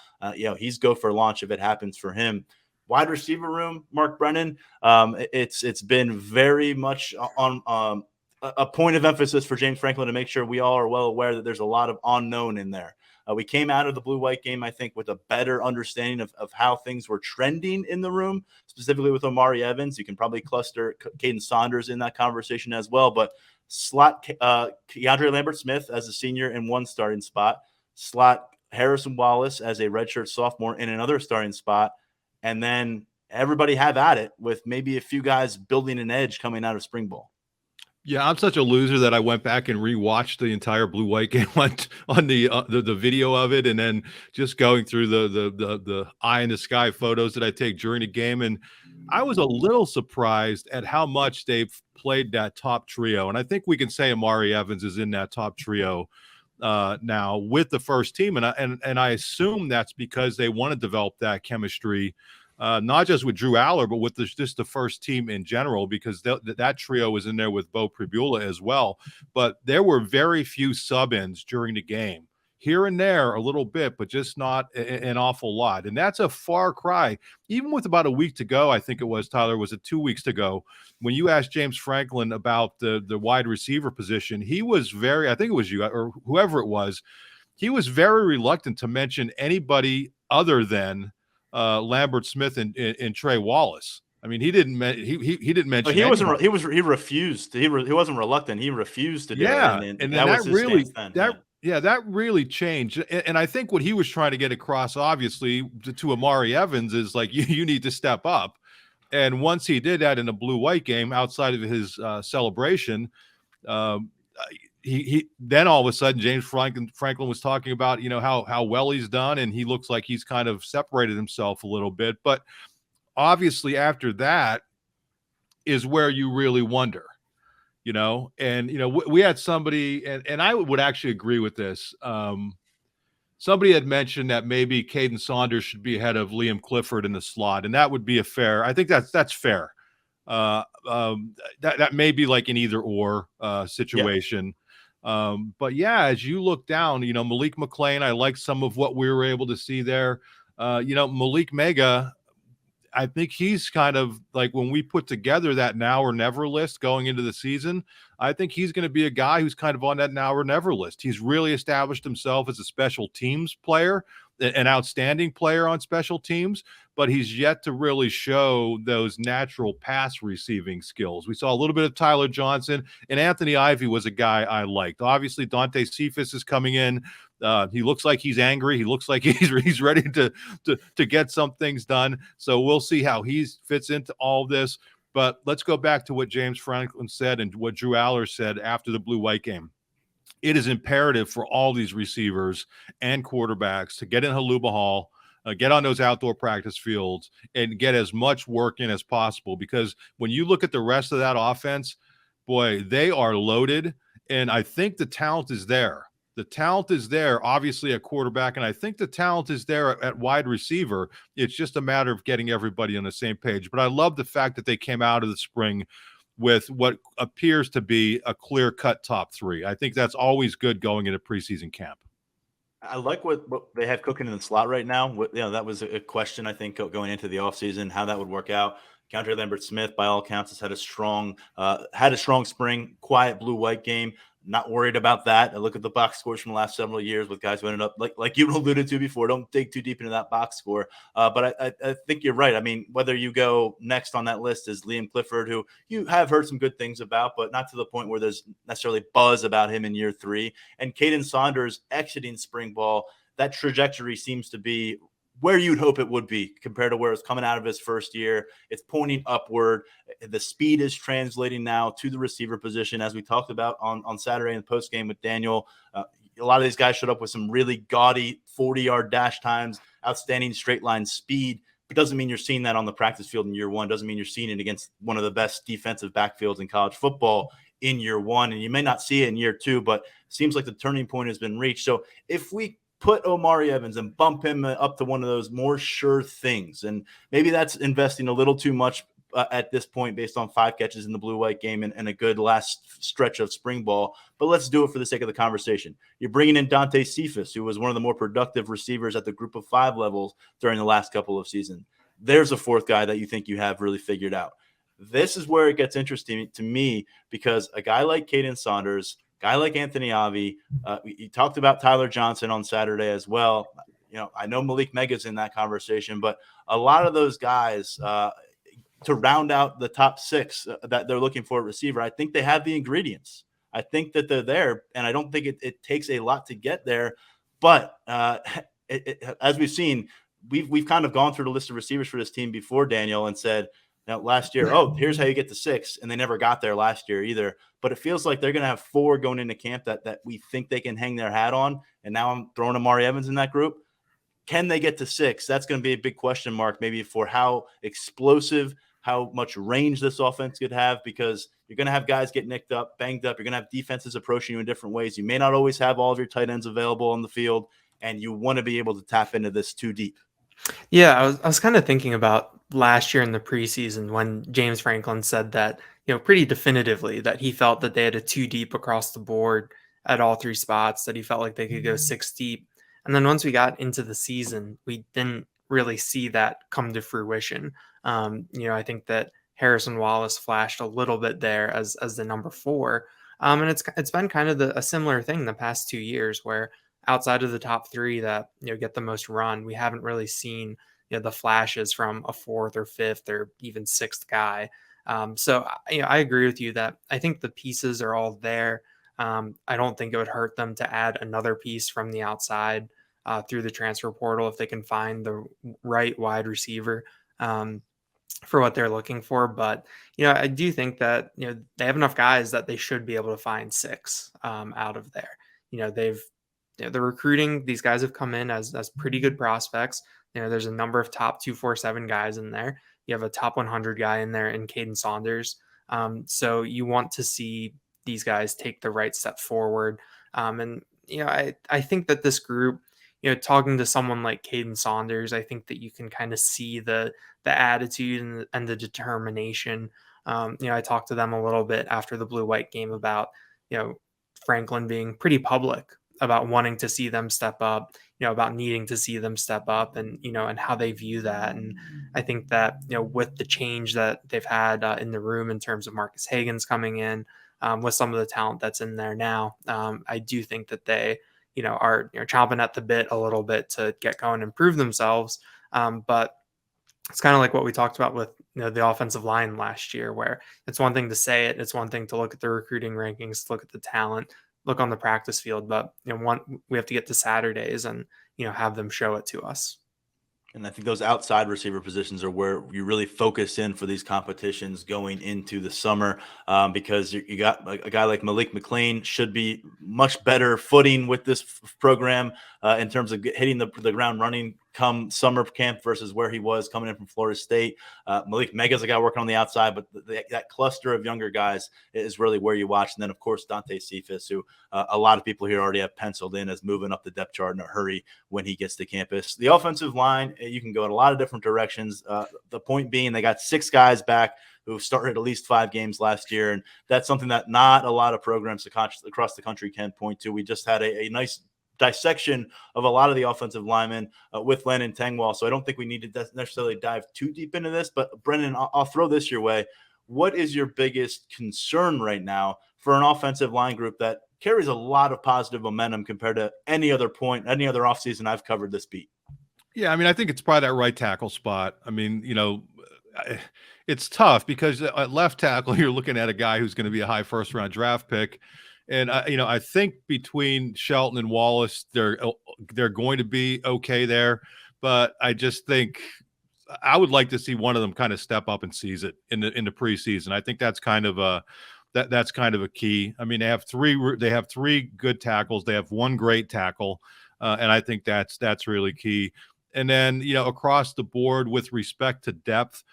He's go for launch if it happens for him. Wide receiver room, Mark Brennan. It's been very much on a point of emphasis for James Franklin to make sure we all are well aware that there's a lot of unknown in there. We came out of the blue-white game, I think, with a better understanding of how things were trending in the room, specifically with Omari Evans. You can probably cluster Caden Saunders in that conversation as well, but slot Keandre Lambert-Smith as a senior in one starting spot, slot Harrison Wallace as a redshirt sophomore in another starting spot, and then everybody have at it with maybe a few guys building an edge coming out of spring ball. Yeah, I'm such a loser that I went back and rewatched the entire blue-white game on the video of it, and then just going through the eye in the sky photos that I take during the game. And I was a little surprised at how much they've played that top trio. And I think we can say Omari Evans is in that top trio now with the first team. And I assume that's because they want to develop that chemistry, not just with Drew Aller, but with just the first team in general, because that trio was in there with Bo Pribula as well. But there were very few sub-ins during the game. Here and there a little bit, but just not an awful lot. And that's a far cry. Even with about a week to go, I think it was, Tyler, was it 2 weeks to go, when you asked James Franklin about the wide receiver position, he was I think it was you or whoever it was, he was very reluctant to mention anybody other than Lambert-Smith and Trey Wallace. I mean, he didn't mention. But he wasn't. He refused. He wasn't reluctant. He refused to do it. And that was his stance then. That really changed. And I think what he was trying to get across, obviously, to Omari Evans is like, you need to step up. And once he did that in the blue-white game, outside of his celebration, he then all of a sudden James Franklin was talking about, how well he's done, and he looks like he's kind of separated himself a little bit. But obviously after that is where you really wonder, and we had somebody, and I would actually agree with this. Somebody had mentioned that maybe Caden Saunders should be ahead of Liam Clifford in the slot, and that would be I think that's fair. That may be like an either or situation. Yeah. But yeah, as you look down, Malik McClain, I like some of what we were able to see there. Malik Mega, I think he's kind of like, when we put together that now or never list going into the season, I think he's going to be a guy who's kind of on that now or never list. He's really established himself as a special teams player, an outstanding player on special teams, but he's yet to really show those natural pass receiving skills. We saw a little bit of Tyler Johnson, and Anthony Ivy was a guy I liked. Obviously, Dante Cephas is coming in. He looks like he's angry. He looks like he's ready to get some things done. So we'll see how he fits into all this. But let's go back to what James Franklin said and what Drew Aller said after the blue-white game. it is imperative for all these receivers and quarterbacks to get in Haluba Hall, get on those outdoor practice fields, and get as much work in as possible. Because when you look at the rest of that offense, boy, they are loaded. And I think the talent is there. The talent is there, obviously, at quarterback, and I think the talent is there at wide receiver. It's just a matter of getting everybody on the same page. But I love the fact that they came out of the spring with what appears to be a clear-cut top three. I think that's always good going into preseason camp. I like what they have cooking in the slot right now. That was a question, I think, going into the offseason, how that would work out. Keandre Lambert-Smith, by all accounts, has had a strong spring, quiet blue-white game. Not worried about that. I look at the box scores from the last several years with guys who ended up, like you alluded to before. Don't dig too deep into that box score. But I think you're right. I mean, whether you go next on that list is Liam Clifford, who you have heard some good things about, but not to the point where there's necessarily buzz about him in year 3. And Caden Saunders exiting spring ball, that trajectory seems to be where you'd hope it would be compared to where it's coming out of his first year. It's pointing upward. The speed is translating now to the receiver position, as we talked about on Saturday in the post game with Daniel. A lot of these guys showed up with some really gaudy 40-yard dash times, outstanding straight line speed. But doesn't mean you're seeing that on the practice field in year 1. Doesn't mean you're seeing it against one of the best defensive backfields in college football in year 1. And you may not see it in year 2, but it seems like the turning point has been reached. So if we put Omari Evans and bump him up to one of those more sure things, and maybe that's investing a little too much at this point based on 5 catches in the blue-white game and a good last stretch of spring ball. But let's do it for the sake of the conversation. You're bringing in Dante Cephas, who was one of the more productive receivers at the group of 5 levels during the last couple of seasons. There's a 4th guy that you think you have really figured out. This is where it gets interesting to me, because a guy like Caden Saunders, guy like Anthony Avi, you talked about Tyler Johnson on Saturday as well. I know Malik Mega's in that conversation, but a lot of those guys to round out the top 6 that they're looking for a receiver, I think they have the ingredients. I think that they're there, and I don't think it takes a lot to get there. But as we've seen, we've kind of gone through the list of receivers for this team before, Daniel, and said, now, last year, here's how you get to 6, and they never got there last year either. But it feels like they're going to have 4 going into camp that we think they can hang their hat on, and now I'm throwing Omari Evans in that group. Can they get to 6? That's going to be a big question mark maybe for how explosive, how much range this offense could have, because you're going to have guys get nicked up, banged up. You're going to have defenses approaching you in different ways. You may not always have all of your tight ends available on the field, and you want to be able to tap into this too deep. Yeah, I was kind of thinking about last year in the preseason when James Franklin said that, pretty definitively that he felt that they had a 2 deep across the board at all 3 spots, that he felt like they could go 6 deep. And then once we got into the season, we didn't really see that come to fruition. I think that Harrison Wallace flashed a little bit there as the number 4. And it's been kind of a similar thing the past 2 years, where outside of the top 3 that get the most run, we haven't really seen the flashes from a 4th or 5th or even 6th guy. So I agree with you that I think the pieces are all there. I don't think it would hurt them to add another piece from the outside through the transfer portal if they can find the right wide receiver for what they're looking for. But I do think that they have enough guys that they should be able to find 6 out of there. The recruiting, these guys have come in as pretty good prospects. There's a number of top 247 guys in there. You have a top 100 guy in there in Caden Saunders. So you want to see these guys take the right step forward. And I think that this group, talking to someone like Caden Saunders, I think that you can kind of see the attitude and the determination. I talked to them a little bit after the blue-white game about, Franklin being pretty public about wanting to see them step up, about needing to see them step up, and, and how they view that. And I think that, with the change that they've had in the room in terms of Marcus Hagens coming in, with some of the talent that's in there now, I do think that they, are chomping at the bit a little bit to get going and prove themselves. But it's kind of like what we talked about with the offensive line last year, where it's one thing to say it, it's one thing to look at the recruiting rankings, to look at the talent, look on the practice field, but we have to get to Saturdays and have them show it to us. And I think those outside receiver positions are where you really focus in for these competitions going into the summer, because you got a guy like Malik McLean should be much better footing with this program in terms of hitting the ground running come summer camp versus where he was coming in from Florida State. Malik Mega's a guy working on the outside, but that cluster of younger guys is really where you watch. And then, of course, Dante Cephas, who a lot of people here already have penciled in as moving up the depth chart in a hurry when he gets to campus. The offensive line, you can go in a lot of different directions. The point being, they got 6 guys back who started at least 5 games last year. And that's something that not a lot of programs across the country can point to. We just had a nice dissection of a lot of the offensive linemen with Landon Tengwall. So I don't think we need to necessarily dive too deep into this. But Brennan, I'll throw this your way. What is your biggest concern right now for an offensive line group that carries a lot of positive momentum compared to any other point, any other offseason I've covered this beat? Yeah, I mean, I think it's probably that right tackle spot. I mean, it's tough because at left tackle, you're looking at a guy who's going to be a high first-round draft pick. And, I think between Shelton and Wallace, they're going to be okay there. But I just think I would like to see one of them kind of step up and seize it in the preseason. I think that's kind of that's kind of a key. I mean, they have 3 good tackles. They have 1 great tackle. And I think that's really key. And then, across the board with respect to depth,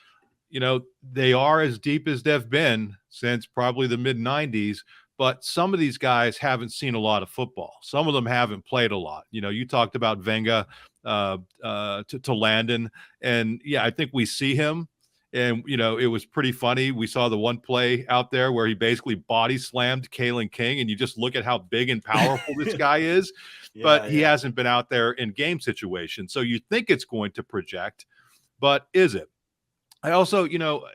they are as deep as they've been since probably the mid-90s. But some of these guys haven't seen a lot of football. Some of them haven't played a lot. You talked about Venga to Landon. And, yeah, I think we see him. And, it was pretty funny. We saw the one play out there where he basically body slammed Kalen King. And you just look at how big and powerful this guy is. But he hasn't been out there in game situations. So you think it's going to project. But is it? I also,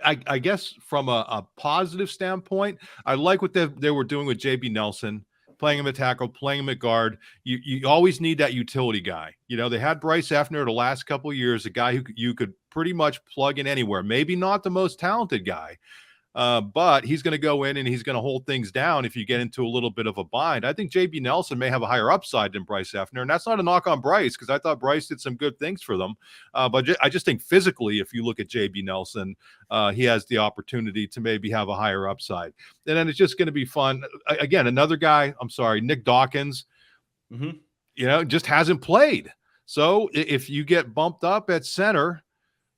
I guess from a positive standpoint, I like what they were doing with JB Nelson, playing him at tackle, playing him at guard. You always need that utility guy. They had Bryce Effner the last couple of years, a guy who you could pretty much plug in anywhere. Maybe not the most talented guy, but he's going to go in and he's going to hold things down if you get into a little bit of a bind. I think JB Nelson may have a higher upside than Bryce Effner, and that's not a knock on Bryce because I thought Bryce did some good things for them. But I just think physically, if you look at JB Nelson, he has the opportunity to maybe have a higher upside. And then it's just going to be fun. Again, another guy, I'm sorry, Nick Dawkins, just hasn't played. So if you get bumped up at center,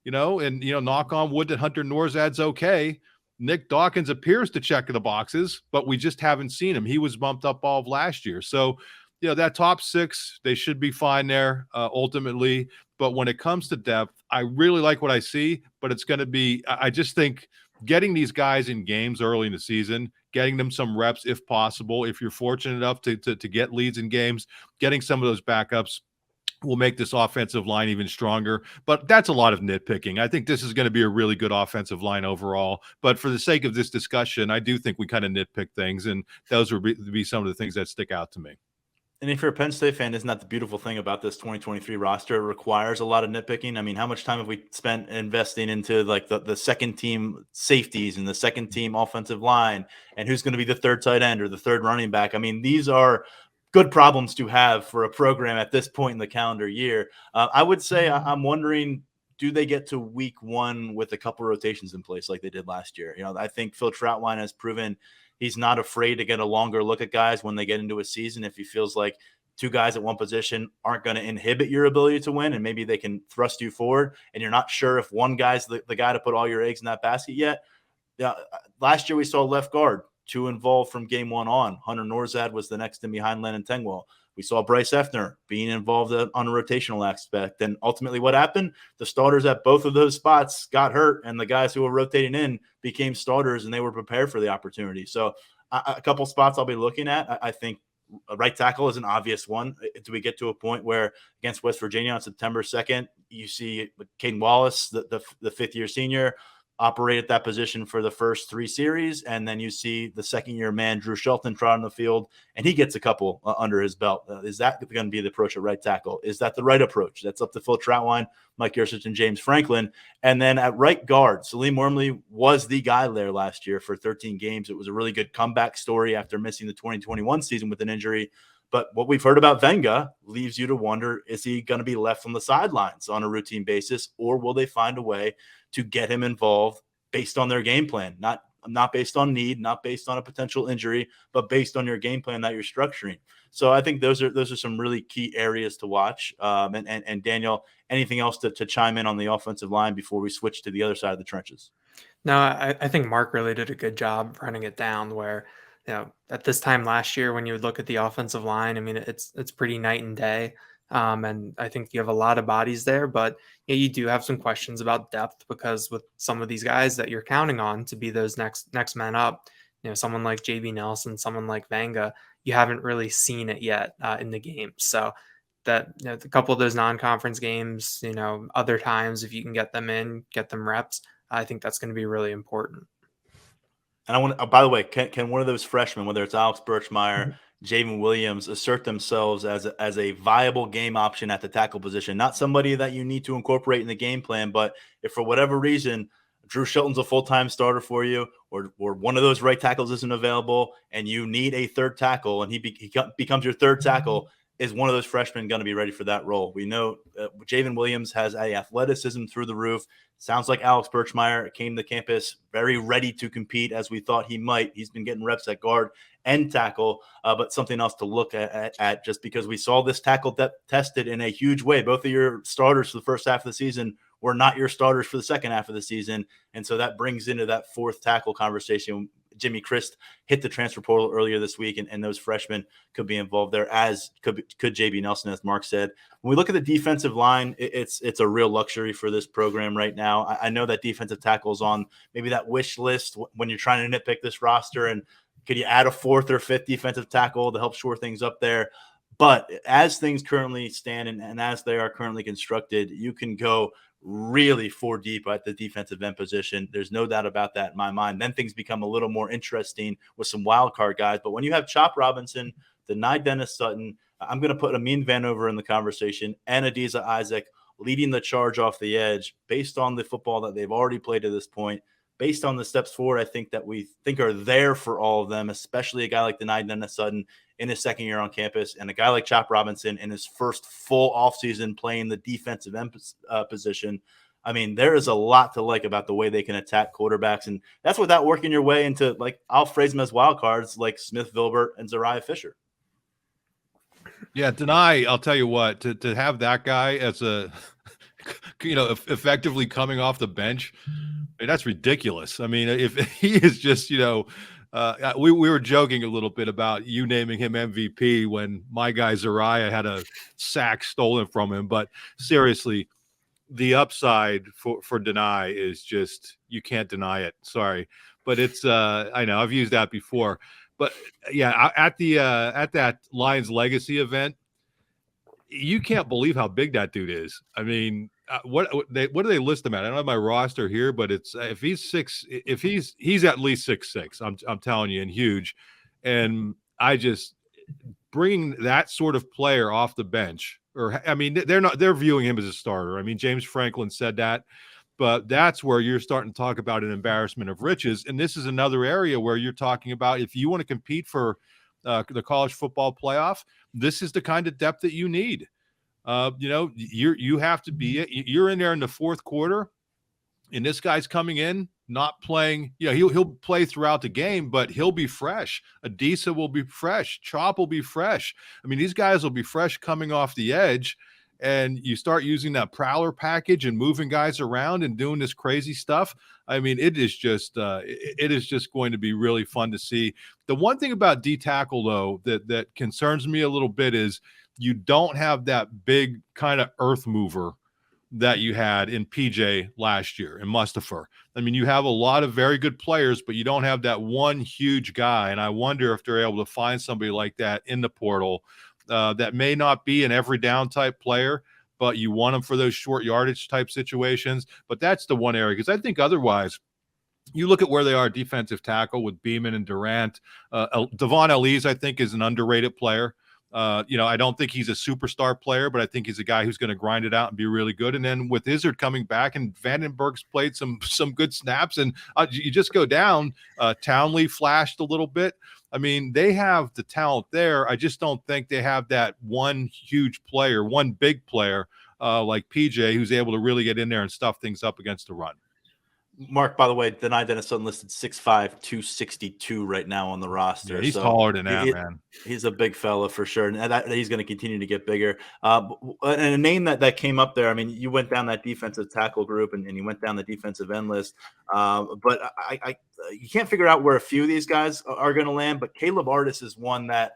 and, knock on wood that Hunter Norzad's okay, Nick Dawkins appears to check the boxes, but we just haven't seen him. He was bumped up all of last year. So, that top 6, they should be fine there ultimately. But when it comes to depth, I really like what I see, but it's going to be, I just think getting these guys in games early in the season, getting them some reps if possible, if you're fortunate enough to get leads in games, getting some of those backups will make this offensive line even stronger. But that's a lot of nitpicking. I think this is going to be a really good offensive line overall. But for the sake of this discussion, I do think we kind of nitpick things, and those would be some of the things that stick out to me. And if you're a Penn State fan, isn't that the beautiful thing about this 2023 roster? It requires a lot of nitpicking. I mean, how much time have we spent investing into like the second team safeties and the second team offensive line and who's going to be the third tight end or the third running back? I mean, these are good problems to have for a program at this point in the calendar year. I would say I'm wondering, do they get to week 1 with a couple rotations in place like they did last year? I think Phil Trautwein has proven he's not afraid to get a longer look at guys when they get into a season. If he feels like 2 guys at one position aren't going to inhibit your ability to win and maybe they can thrust you forward and you're not sure if one guy's the guy to put all your eggs in that basket yet. Last year we saw left guard 2 involved from game 1 on. Hunter Norzad was the next in behind Landon Tengwall. We saw Bryce Effner being involved on a rotational aspect. And ultimately what happened? The starters at both of those spots got hurt, and the guys who were rotating in became starters, and they were prepared for the opportunity. So a couple spots I'll be looking at. I think a right tackle is an obvious one. Do we get to a point where against West Virginia on September 2nd, you see Caden Wallace, the fifth-year senior, operate at that position for the first 3 series, and then you see the second-year man, Drew Shelton, trot on the field, and he gets a couple under his belt. Is that going to be the approach at right tackle? Is that the right approach? That's up to Phil Trautwein, Mike Yurcich, and James Franklin. And then at right guard, Salim Wormley was the guy there last year for 13 games. It was a really good comeback story after missing the 2021 season with an injury. But what we've heard about Venga leaves you to wonder, is he going to be left on the sidelines on a routine basis, or will they find a way to get him involved based on their game plan, not not based on need, not based on a potential injury, but based on your game plan that you're structuring. So I think those are some really key areas to watch. And Daniel, anything else to chime in on the offensive line before we switch to the other side of the trenches? No, I think Mark really did a good job running it down where, at this time last year, when you would look at the offensive line, I mean, it's pretty night and day. And I think you have a lot of bodies there, but you do have some questions about depth because with some of these guys that you're counting on to be those next men up, someone like JB Nelson, someone like Vanga, you haven't really seen it yet in the game. So that a couple of those non-conference games, other times if you can get them in, get them reps, I think that's going to be really important. And I want, by the way, can one of those freshmen, whether it's Alex Birchmeyer, Javen Williams, assert themselves as a viable game option at the tackle position? Not somebody that you need to incorporate in the game plan, but if for whatever reason Drew Shelton's a full-time starter for you, or one of those right tackles isn't available, and you need a third tackle, and he becomes your third tackle, is one of those freshmen going to be ready for that role? We know Javen Williams has a athleticism through the roof. Sounds like Alex Birchmeyer came to campus very ready to compete, as we thought he might. He's been getting reps at guard and tackle, but something else to look at just because we saw this tackle tested in a huge way. Both of your starters for the first half of the season were not your starters for the second half of the season, and so that brings into that fourth tackle conversation. Jimmy Christ hit the transfer portal earlier this week, and those freshmen could be involved there, as could JB Nelson, as Mark said. When we look at the defensive line, it's a real luxury for this program right now. I know that defensive tackles on maybe that wish list when you're trying to nitpick this roster, and could you add a fourth or fifth defensive tackle to help shore things up there? But as things currently stand and as they are currently constructed, you can go really four deep at the defensive end position. There's no doubt about that in my mind. Then things become a little more interesting with some wild card guys. But when you have Chop Robinson, Denai Dennis Sutton, I'm going to put Amin Vanover in the conversation, and Adiza Isaac leading the charge off the edge based on the football that they've already played to this point, based on the steps forward I think that we think are there for all of them, especially a guy like Denai Dennis Sutton in his second year on campus, and a guy like Chop Robinson in his first full offseason playing the defensive end position. I mean, there is a lot to like about the way they can attack quarterbacks, and that's without working your way into, like, I'll phrase them as wild cards like Smith Vilbert and Zariah Fisher. Yeah, Denai, I'll tell you what, to have that guy as a, effectively coming off the bench, that's ridiculous. I mean, if he is just, we were joking a little bit about you naming him MVP when my guy Zariah had a sack stolen from him. But seriously, the upside for Denai is just, you can't deny it. Sorry. But it's, I know I've used that before. But yeah, at that Lions Legacy event, you can't believe how big that dude is. I mean, what do they list him at? I don't have my roster here, but it's if he's at least 6'6". I'm telling you, and huge. And I just bringing that sort of player off the bench, they're viewing him as a starter. I mean, James Franklin said that, but that's where you're starting to talk about an embarrassment of riches. And this is another area where you're talking about if you want to compete for the college football playoff, this is the kind of depth that you need. You have to be, you're in there in the fourth quarter, and this guy's coming in, not playing. He'll play throughout the game, but he'll be fresh. Adisa will be fresh. Chop will be fresh. I mean, these guys will be fresh coming off the edge, and you start using that prowler package and moving guys around and doing this crazy stuff. I mean, it is just going to be really fun to see. The one thing about D tackle, though, that concerns me a little bit is you don't have that big kind of earth mover that you had in PJ last year in Mustafa. I mean, you have a lot of very good players, but you don't have that one huge guy. And I wonder if they're able to find somebody like that in the portal that may not be an every down type player, but you want them for those short yardage type situations. But that's the one area, because I think otherwise, you look at where they are defensive tackle with Beeman and Durant. Devon Elise, I think, is an underrated player. I don't think he's a superstar player, but I think he's a guy who's going to grind it out and be really good. And then with Izzard coming back, and Vandenberg's played some good snaps, and you just go down. Townley flashed a little bit. I mean, they have the talent there. I just don't think they have that one huge player, one big player like PJ, who's able to really get in there and stuff things up against the run. Mark, by the way, Denai Dennis Sutton listed 6'5", 262 right now on the roster. Yeah, he's so taller than that, man. He's a big fella for sure, and he's going to continue to get bigger. And a name that came up there, I mean, you went down that defensive tackle group, and you went down the defensive end list. But you can't figure out where a few of these guys are going to land. But Caleb Artis is one that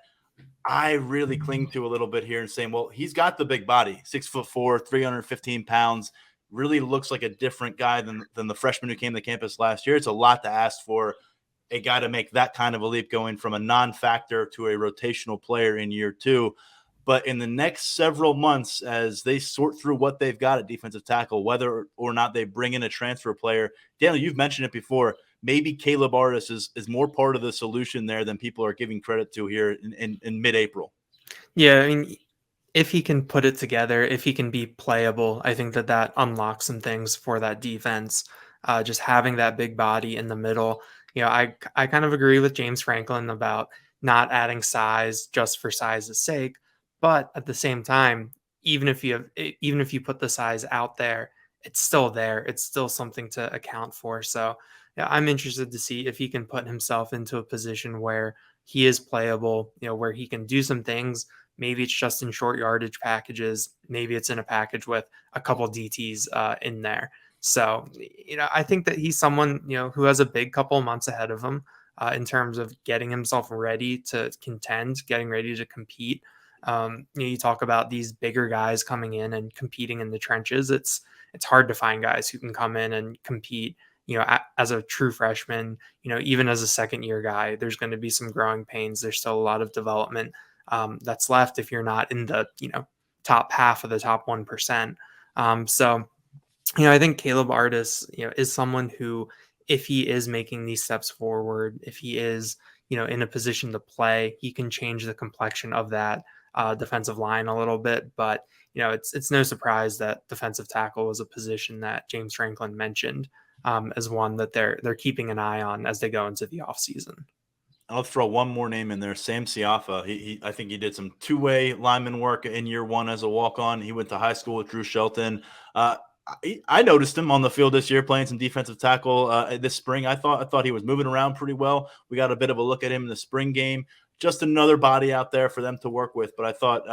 I really cling to a little bit here and saying, well, he's got the big body, 6'4", 315 pounds. Really looks like a different guy than the freshman who came to campus last year. It's a lot to ask for a guy to make that kind of a leap, going from a non-factor to a rotational player in year 2. But in the next several months, as they sort through what they've got at defensive tackle, whether or not they bring in a transfer player, Daniel, you've mentioned it before, maybe Caleb Artis is more part of the solution there than people are giving credit to here in mid-April. Yeah, I mean, if he can put it together, if he can be playable, I think that unlocks some things for that defense. Just having that big body in the middle. I kind of agree with James Franklin about not adding size just for size's sake, but at the same time, even if you put the size out there, it's still there. It's still something to account for. So yeah, I'm interested to see if he can put himself into a position where he is playable, where he can do some things. Maybe it's just in short yardage packages. Maybe it's in a package with a couple DTs in there. So, I think that he's someone, who has a big couple of months ahead of him in terms of getting himself ready to contend, getting ready to compete. You talk about these bigger guys coming in and competing in the trenches. It's hard to find guys who can come in and compete, as a true freshman, even as a second year guy. There's going to be some growing pains. There's still a lot of development that's left if you're not in the, top half of the top 1%. So, I think Caleb Artis, is someone who, if he is making these steps forward, if he is, in a position to play, he can change the complexion of that defensive line a little bit. But, it's no surprise that defensive tackle was a position that James Franklin mentioned as one that they're keeping an eye on as they go into the offseason. I'll throw one more name in there, Sam Siafa. I think he did some two-way lineman work in year 1 as a walk-on. He went to high school with Drew Shelton. I noticed him on the field this year playing some defensive tackle this spring. I thought he was moving around pretty well. We got a bit of a look at him in the spring game. Just another body out there for them to work with. But I thought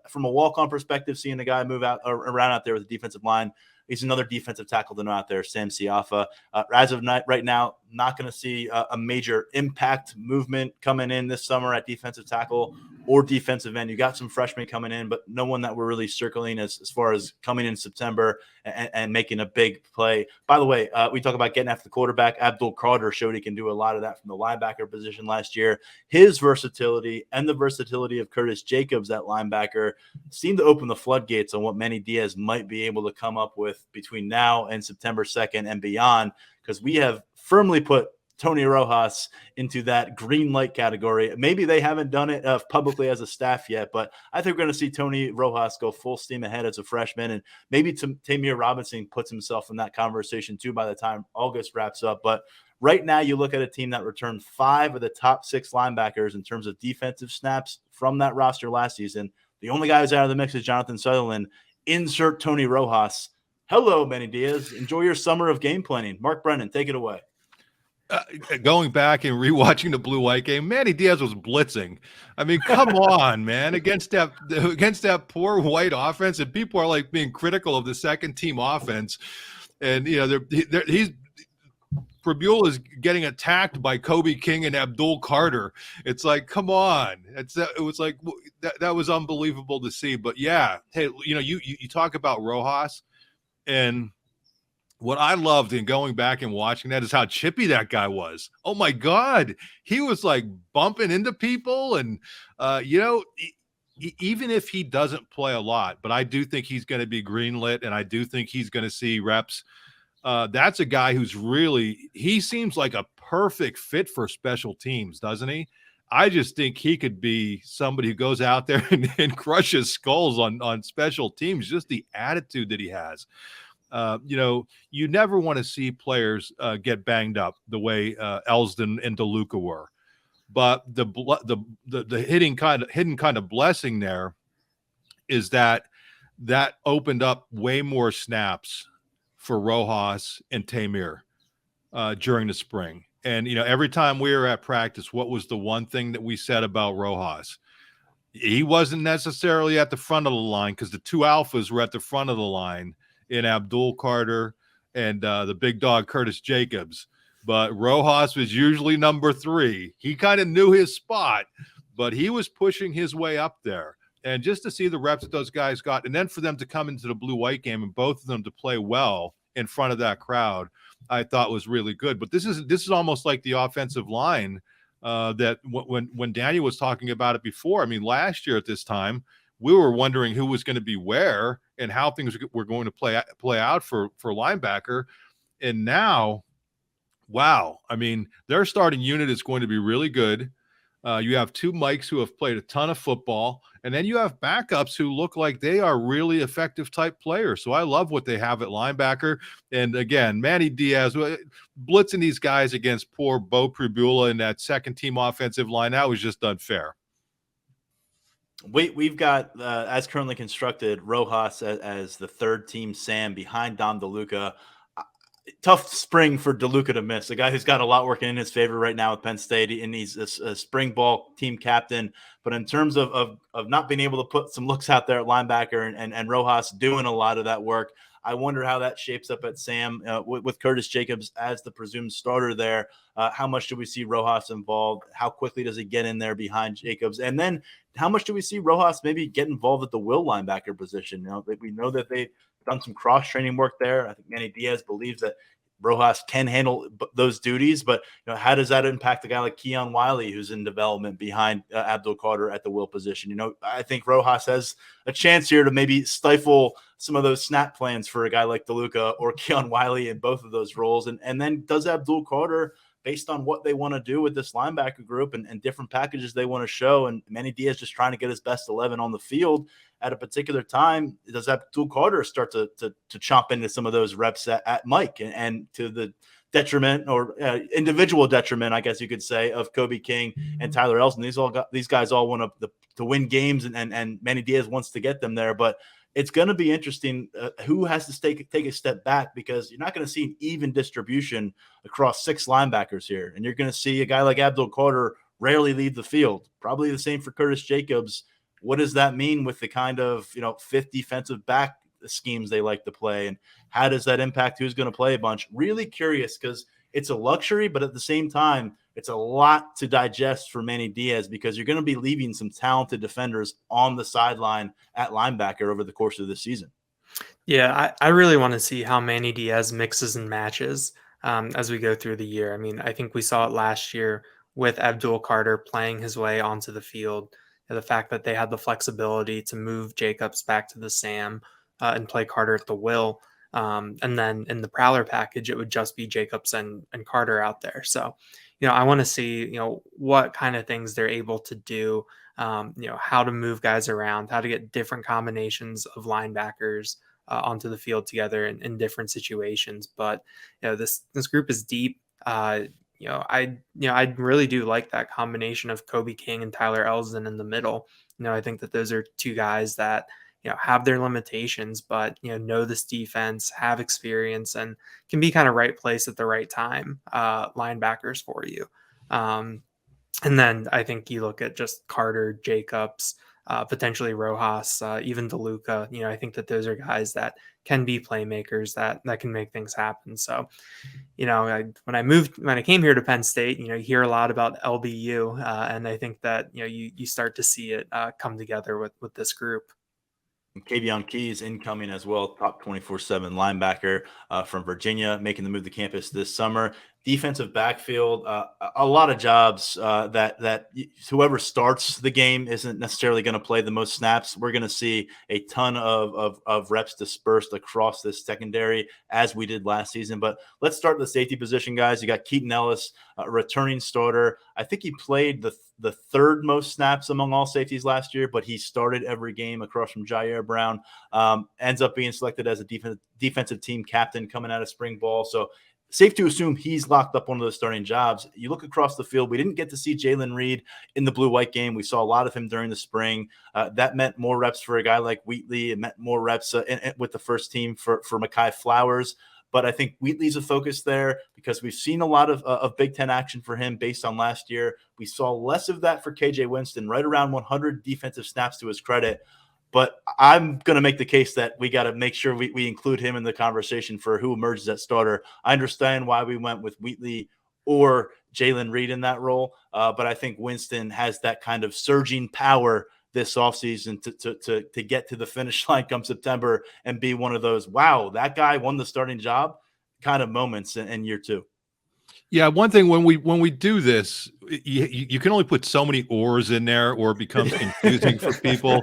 from a walk-on perspective, seeing a guy move around out there with the defensive line, he's another defensive tackle to know out there, Sam Siafa. As of right now, not going to see a major impact movement coming in this summer at defensive tackle or defensive end. You got some freshmen coming in, but no one that we're really circling as far as coming in September and making a big play. By the way, we talk about getting after the quarterback. Abdul Carter showed he can do a lot of that from the linebacker position last year. His versatility and the versatility of Curtis Jacobs at linebacker seemed to open the floodgates on what Manny Diaz might be able to come up with between now and September 2nd and beyond, because we have firmly put Tony Rojas into that green light category. Maybe they haven't done it publicly as a staff yet, but I think we're going to see Tony Rojas go full steam ahead as a freshman, and maybe Tamir Robinson puts himself in that conversation too by the time August wraps up. But right now, you look at a team that returned 5 of the top 6 linebackers in terms of defensive snaps from that roster last season. The only guy who's out of the mix is Jonathan Sutherland. Insert Tony Rojas. Hello, Manny Diaz. Enjoy your summer of game planning. Mark Brennan, take it away. Going back and rewatching the blue-white game, Manny Diaz was blitzing. I mean, come on, man! Against that poor white offense, and people are like being critical of the second-team offense, and he's Prabula is getting attacked by Kobe King and Abdul Carter. It's like, come on! It was like that was unbelievable to see. But yeah, hey, you talk about Rojas, and what I loved in going back and watching that is how chippy that guy was. Oh my God. He was like bumping into people. And, even if he doesn't play a lot, but I do think he's going to be greenlit, and I do think he's going to see reps. That's a guy who's he seems like a perfect fit for special teams, doesn't he? I just think he could be somebody who goes out there and crushes skulls on special teams, just the attitude that he has. You never want to see players get banged up the way Elsdon and DeLuca were, but the hidden kind of blessing there is that opened up way more snaps for Rojas and Tamir during the spring. And, every time we were at practice, what was the one thing that we said about Rojas? He wasn't necessarily at the front of the line because the two alphas were at the front of the line in Abdul Carter and the big dog Curtis Jacobs. But Rojas was usually number 3. He kind of knew his spot, but he was pushing his way up there. And just to see the reps that those guys got, and then for them to come into the blue-white game and both of them to play well in front of that crowd, I thought was really good. But this is almost like the offensive line that when Daniel was talking about it before. I mean, last year at this time, we were wondering who was going to be where and how things were going to play out for linebacker. And now, wow, I mean, their starting unit is going to be really good. You have 2 Mikes who have played a ton of football, and then you have backups who look like they are really effective type players. So I love what they have at linebacker. And again, Manny Diaz blitzing these guys against poor Bo Pribula in that second-team offensive line, that was just unfair. We've got, as currently constructed, Rojas as the third-team Sam behind Dom DeLuca. Tough spring for DeLuca to miss, a guy who's got a lot working in his favor right now with Penn State, and he's a spring ball team captain. But in terms of not being able to put some looks out there at linebacker and Rojas doing a lot of that work, I wonder how that shapes up at Sam with Curtis Jacobs as the presumed starter there. How much do we see Rojas involved? How quickly does he get in there behind Jacobs? And then how much do we see Rojas maybe get involved at the will linebacker position? We know that they've done some cross-training work there. I think Manny Diaz believes that Rojas can handle those duties, but how does that impact a guy like Keon Wiley, who's in development behind Abdul Carter at the will position? I think Rojas has a chance here to maybe stifle some of those snap plans for a guy like DeLuca or Keon Wiley in both of those roles. And then does Abdul Carter, based on what they want to do with this linebacker group and different packages they want to show, and Manny Diaz just trying to get his best 11 on the field at a particular time, does Abdul Carter start to chomp into some of those reps at Mike and to the detriment or individual detriment, I guess you could say, of Kobe King and Tyler Elson? These guys all want to win games, and Manny Diaz wants to get them there, but it's going to be interesting who has to take a step back, because you're not going to see an even distribution across 6 linebackers here. And you're going to see a guy like Abdul Carter rarely leave the field. Probably the same for Curtis Jacobs. What does that mean with the kind of, 5th defensive back schemes they like to play? And how does that impact who's going to play a bunch? Really curious, because it's a luxury, but at the same time, it's a lot to digest for Manny Diaz, because you're going to be leaving some talented defenders on the sideline at linebacker over the course of the season. Yeah, I really want to see how Manny Diaz mixes and matches as we go through the year. I mean, I think we saw it last year with Abdul Carter playing his way onto the field. The fact that they had the flexibility to move Jacobs back to the Sam and play Carter at the will. And then in the Prowler package, it would just be Jacobs and Carter out there. So, I want to see, what kind of things they're able to do, how to move guys around, how to get different combinations of linebackers onto the field together in different situations. But, this group is deep. I really do like that combination of Kobe King and Tyler Elsdon in the middle. I think that those are 2 guys that, have their limitations, but, know this defense, have experience, and can be kind of right place at the right time, linebackers for you. And then I think you look at just Carter, Jacobs, potentially Rojas, even DeLuca. I think that those are guys that can be playmakers that can make things happen. So, when I came here to Penn State, you hear a lot about LBU, and I think that you start to see it come together with this group. Kavion Keys incoming as well, top 24/7 linebacker from Virginia, making the move to campus this summer. Defensive backfield, a lot of jobs that whoever starts the game isn't necessarily going to play the most snaps. We're going to see a ton of reps dispersed across this secondary as we did last season. But let's start the safety position, guys. You got Keaton Ellis, a returning starter. I think he played the 3rd most snaps among all safeties last year, but he started every game across from Jair Brown. Ends up being selected as a defensive team captain coming out of spring ball. So safe to assume he's locked up one of those starting jobs. You look across the field, we didn't get to see Jalen Reed in the blue-white game. We saw a lot of him during the spring. That meant more reps for a guy like Wheatley. It meant more reps with the first team for Mekhi Flowers. But I think Wheatley's a focus there because we've seen a lot of Big Ten action for him based on last year. We saw less of that for KJ Winston, right around 100 defensive snaps to his credit. But I'm going to make the case that we got to make sure we include him in the conversation for who emerges at starter. I understand why we went with Wheatley or Jalen Reed in that role, but I think Winston has that kind of surging power this offseason to get to the finish line come September and be one of those, wow, that guy won the starting job kind of moments in year two. Yeah, one thing when we do this, you can only put so many ors in there, or it becomes confusing for people,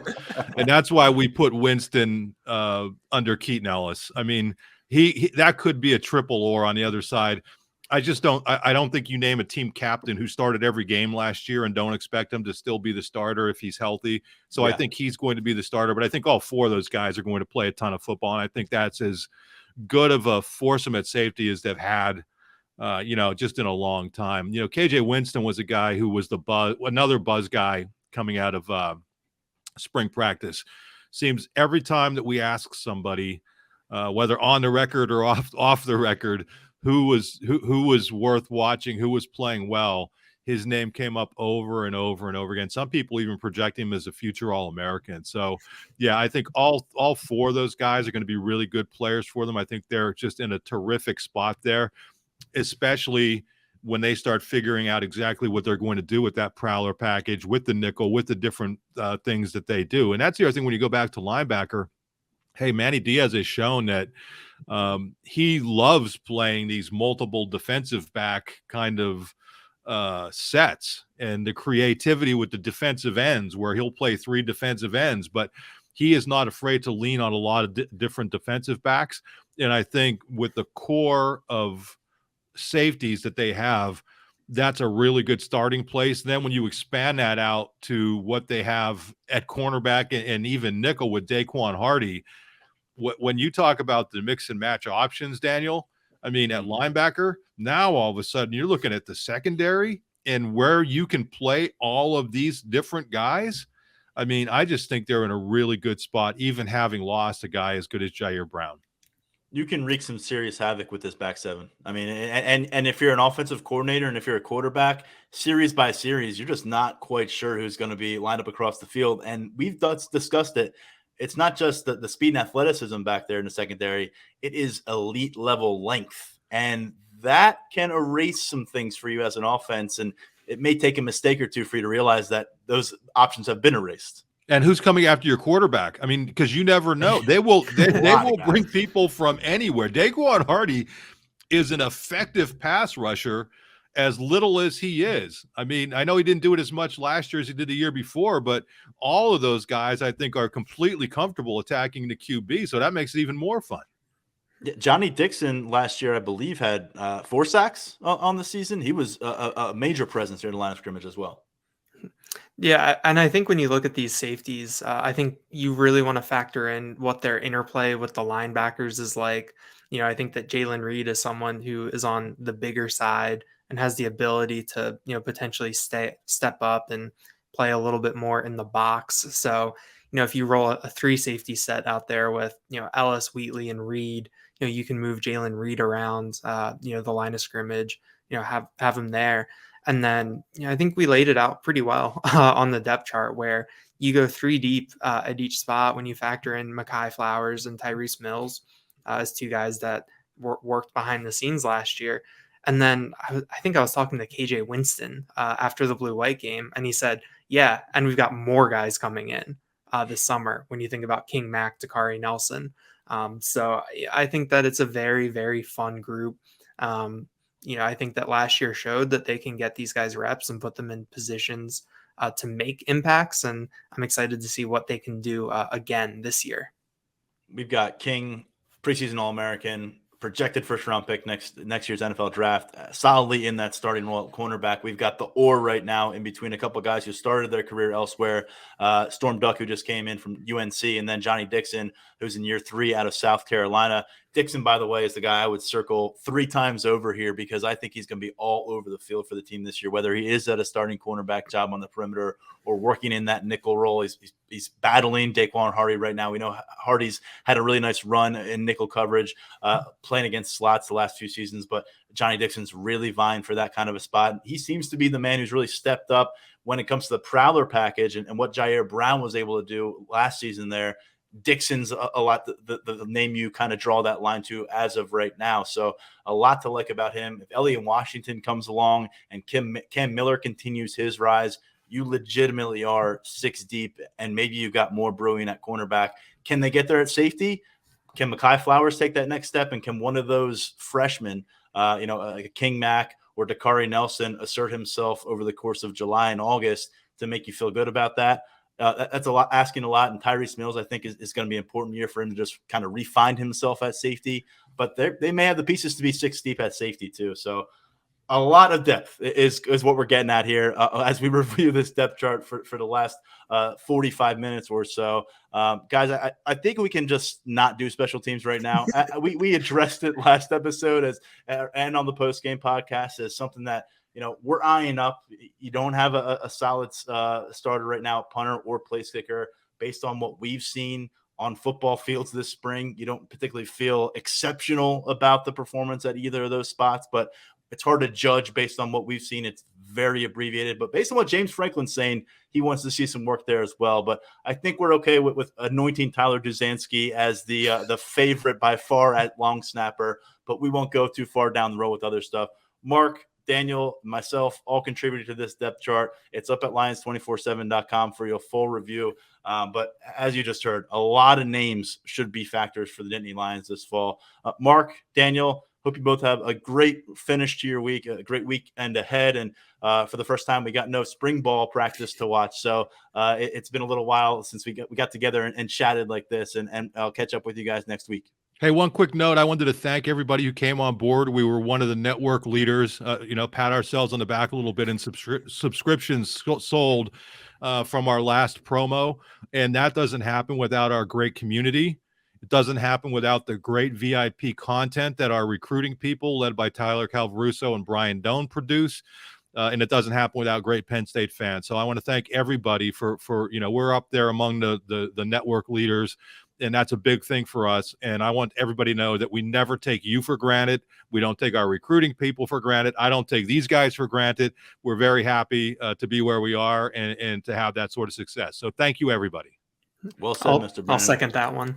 and that's why we put Winston under Keaton Ellis. I mean, he that could be a triple or on the other side. I just don't. I don't think you name a team captain who started every game last year and don't expect him to still be the starter if he's healthy. So yeah. I think he's going to be the starter, but I think all four of those guys are going to play a ton of football, and I think that's as good of a foursome at safety as they've had. Just in a long time. KJ Winston was a guy who was another buzz guy coming out of spring practice. Seems every time that we ask somebody, whether on the record or off the record, who was worth watching, who was playing well, his name came up over and over and over again. Some people even project him as a future All-American. So, yeah, I think all four of those guys are going to be really good players for them. I think they're just in a terrific spot there, especially when they start figuring out exactly what they're going to do with that prowler package, with the nickel, with the different things that they do. And that's the other thing when you go back to linebacker. Hey, Manny Diaz has shown that he loves playing these multiple defensive back kind of sets, and the creativity with the defensive ends where he'll play three defensive ends, but he is not afraid to lean on a lot of different defensive backs. And I think with the core of safeties that they have, that's a really good starting place. Then when you expand that out to what they have at cornerback and even nickel with Daquan Hardy, when you talk about the mix and match options, Daniel, I mean, at linebacker, now all of a sudden you're looking at the secondary and where you can play all of these different guys. I mean, I just think they're in a really good spot, even having lost a guy as good as Jair Brown. You can wreak some serious havoc with this back seven. I mean, and if you're an offensive coordinator and if you're a quarterback, series by series, you're just not quite sure who's going to be lined up across the field. And we've discussed it. It's not just the speed and athleticism back there in the secondary. It is elite level length. And that can erase some things for you as an offense. And it may take a mistake or two for you to realize that those options have been erased. And who's coming after your quarterback? I mean, because you never know. They will bring people from anywhere. Daquan Hardy is an effective pass rusher, as little as he is. I mean, I know he didn't do it as much last year as he did the year before, but all of those guys, I think, are completely comfortable attacking the QB, so that makes it even more fun. Johnny Dixon last year, I believe, had 4 sacks on the season. He was a major presence during the line of scrimmage as well. Yeah, and I think when you look at these safeties, I think you really want to factor in what their interplay with the linebackers is like. I think that Jalen Reed is someone who is on the bigger side and has the ability to, potentially step up and play a little bit more in the box. So, if you roll a 3 safety set out there with, Ellis, Wheatley, and Reed, you can move Jalen Reed around, the line of scrimmage, have him there. And then, I think we laid it out pretty well on the depth chart where you go 3 deep at each spot when you factor in Mekhi Flowers and Tyrese Mills as 2 guys that worked behind the scenes last year. And then I think I was talking to KJ Winston after the blue-white game, and he said, yeah, and we've got more guys coming in this summer when you think about King Mack, Dakari Nelson. So I think that it's a very, very fun group. I think that last year showed that they can get these guys reps and put them in positions to make impacts, and I'm excited to see what they can do again this year. We've got King, preseason All-American, projected first-round pick next year's NFL draft, solidly in that starting role at cornerback. We've got the or right now in between a couple of guys who started their career elsewhere, Storm Duck, who just came in from UNC, and then Johnny Dixon, who's in year 3 out of South Carolina. Dixon, by the way, is the guy I would circle 3 times over here because I think he's going to be all over the field for the team this year, whether he is at a starting cornerback job on the perimeter or working in that nickel role. He's battling Daquan Hardy right now. We know Hardy's had a really nice run in nickel coverage, playing against slots the last few seasons, but Johnny Dixon's really vying for that kind of a spot. He seems to be the man who's really stepped up when it comes to the Prowler package and what Jair Brown was able to do last season there. Dixon's a lot the name you kind of draw that line to as of right now. So a lot to like about him. If Elliott Washington comes along and Cam Miller continues his rise, you legitimately are 6 deep, and maybe you've got more brewing at cornerback. Can they get there at safety? Can Mekhi Flowers take that next step? And can one of those freshmen, like a King Mack or Dakari Nelson, assert himself over the course of July and August to make you feel good about that? That's a lot, asking a lot. And Tyrese Mills, I think, is going to be an important year for him to just kind of refine himself at safety. But they may have the pieces to be 6 deep at safety too. So a lot of depth is what we're getting at here as we review this depth chart for the last 45 minutes or so. Guys, I think we can just not do special teams right now. We addressed it last episode and on the post-game podcast as something that, we're eyeing up. You don't have a solid starter right now, punter or place kicker, based on what we've seen on football fields this spring. You don't particularly feel exceptional about the performance at either of those spots, but it's hard to judge based on what we've seen. It's very abbreviated, but based on what James Franklin's saying, he wants to see some work there as well. But I think we're okay with anointing Tyler Duzansky as the favorite by far at long snapper, but we won't go too far down the road with other stuff. Mark, Daniel, myself, all contributed to this depth chart. It's up at lions247.com for your full review. But as you just heard, a lot of names should be factors for the Nittany Lions this fall. Mark, Daniel, hope you both have a great finish to your week, a great weekend ahead. And for the first time, we got no spring ball practice to watch. So it's been a little while since we got together and chatted like this. And I'll catch up with you guys next week. Hey, one quick note. I wanted to thank everybody who came on board. We were one of the network leaders, pat ourselves on the back a little bit in subscriptions sold from our last promo. And that doesn't happen without our great community. It doesn't happen without the great VIP content that our recruiting people led by Tyler Calvaruso and Brian Doan produce. And it doesn't happen without great Penn State fans. So I want to thank everybody for we're up there among the network leaders. And that's a big thing for us. And I want everybody to know that we never take you for granted. We don't take our recruiting people for granted. I don't take these guys for granted. We're very happy to be where we are and to have that sort of success. So thank you, everybody. Well said, Mr. Brennan. I'll second that one.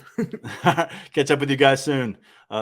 Catch up with you guys soon.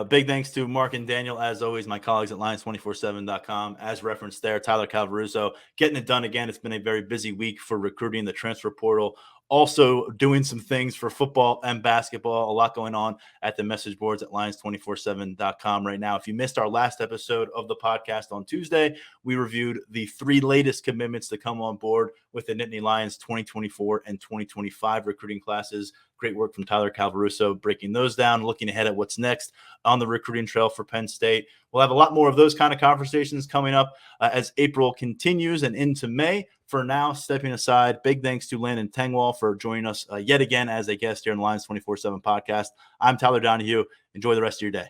Big thanks to Mark and Daniel, as always, my colleagues at lions247.com. As referenced there, Tyler Calvaruso getting it done again. It's been a very busy week for recruiting the transfer portal. Also doing some things for football and basketball. A lot going on at the message boards at lions247.com right now. If you missed our last episode of the podcast on Tuesday, we reviewed the 3 latest commitments to come on board with the Nittany Lions 2024 and 2025 recruiting classes. Great work from Tyler Calvaruso breaking those down, looking ahead at what's next on the recruiting trail for Penn State. We'll have a lot more of those kind of conversations coming up as April continues and into May. For now, stepping aside, big thanks to Landon Tengwall for joining us yet again as a guest here on the Lions 24/7 podcast. I'm Tyler Donohue. Enjoy the rest of your day.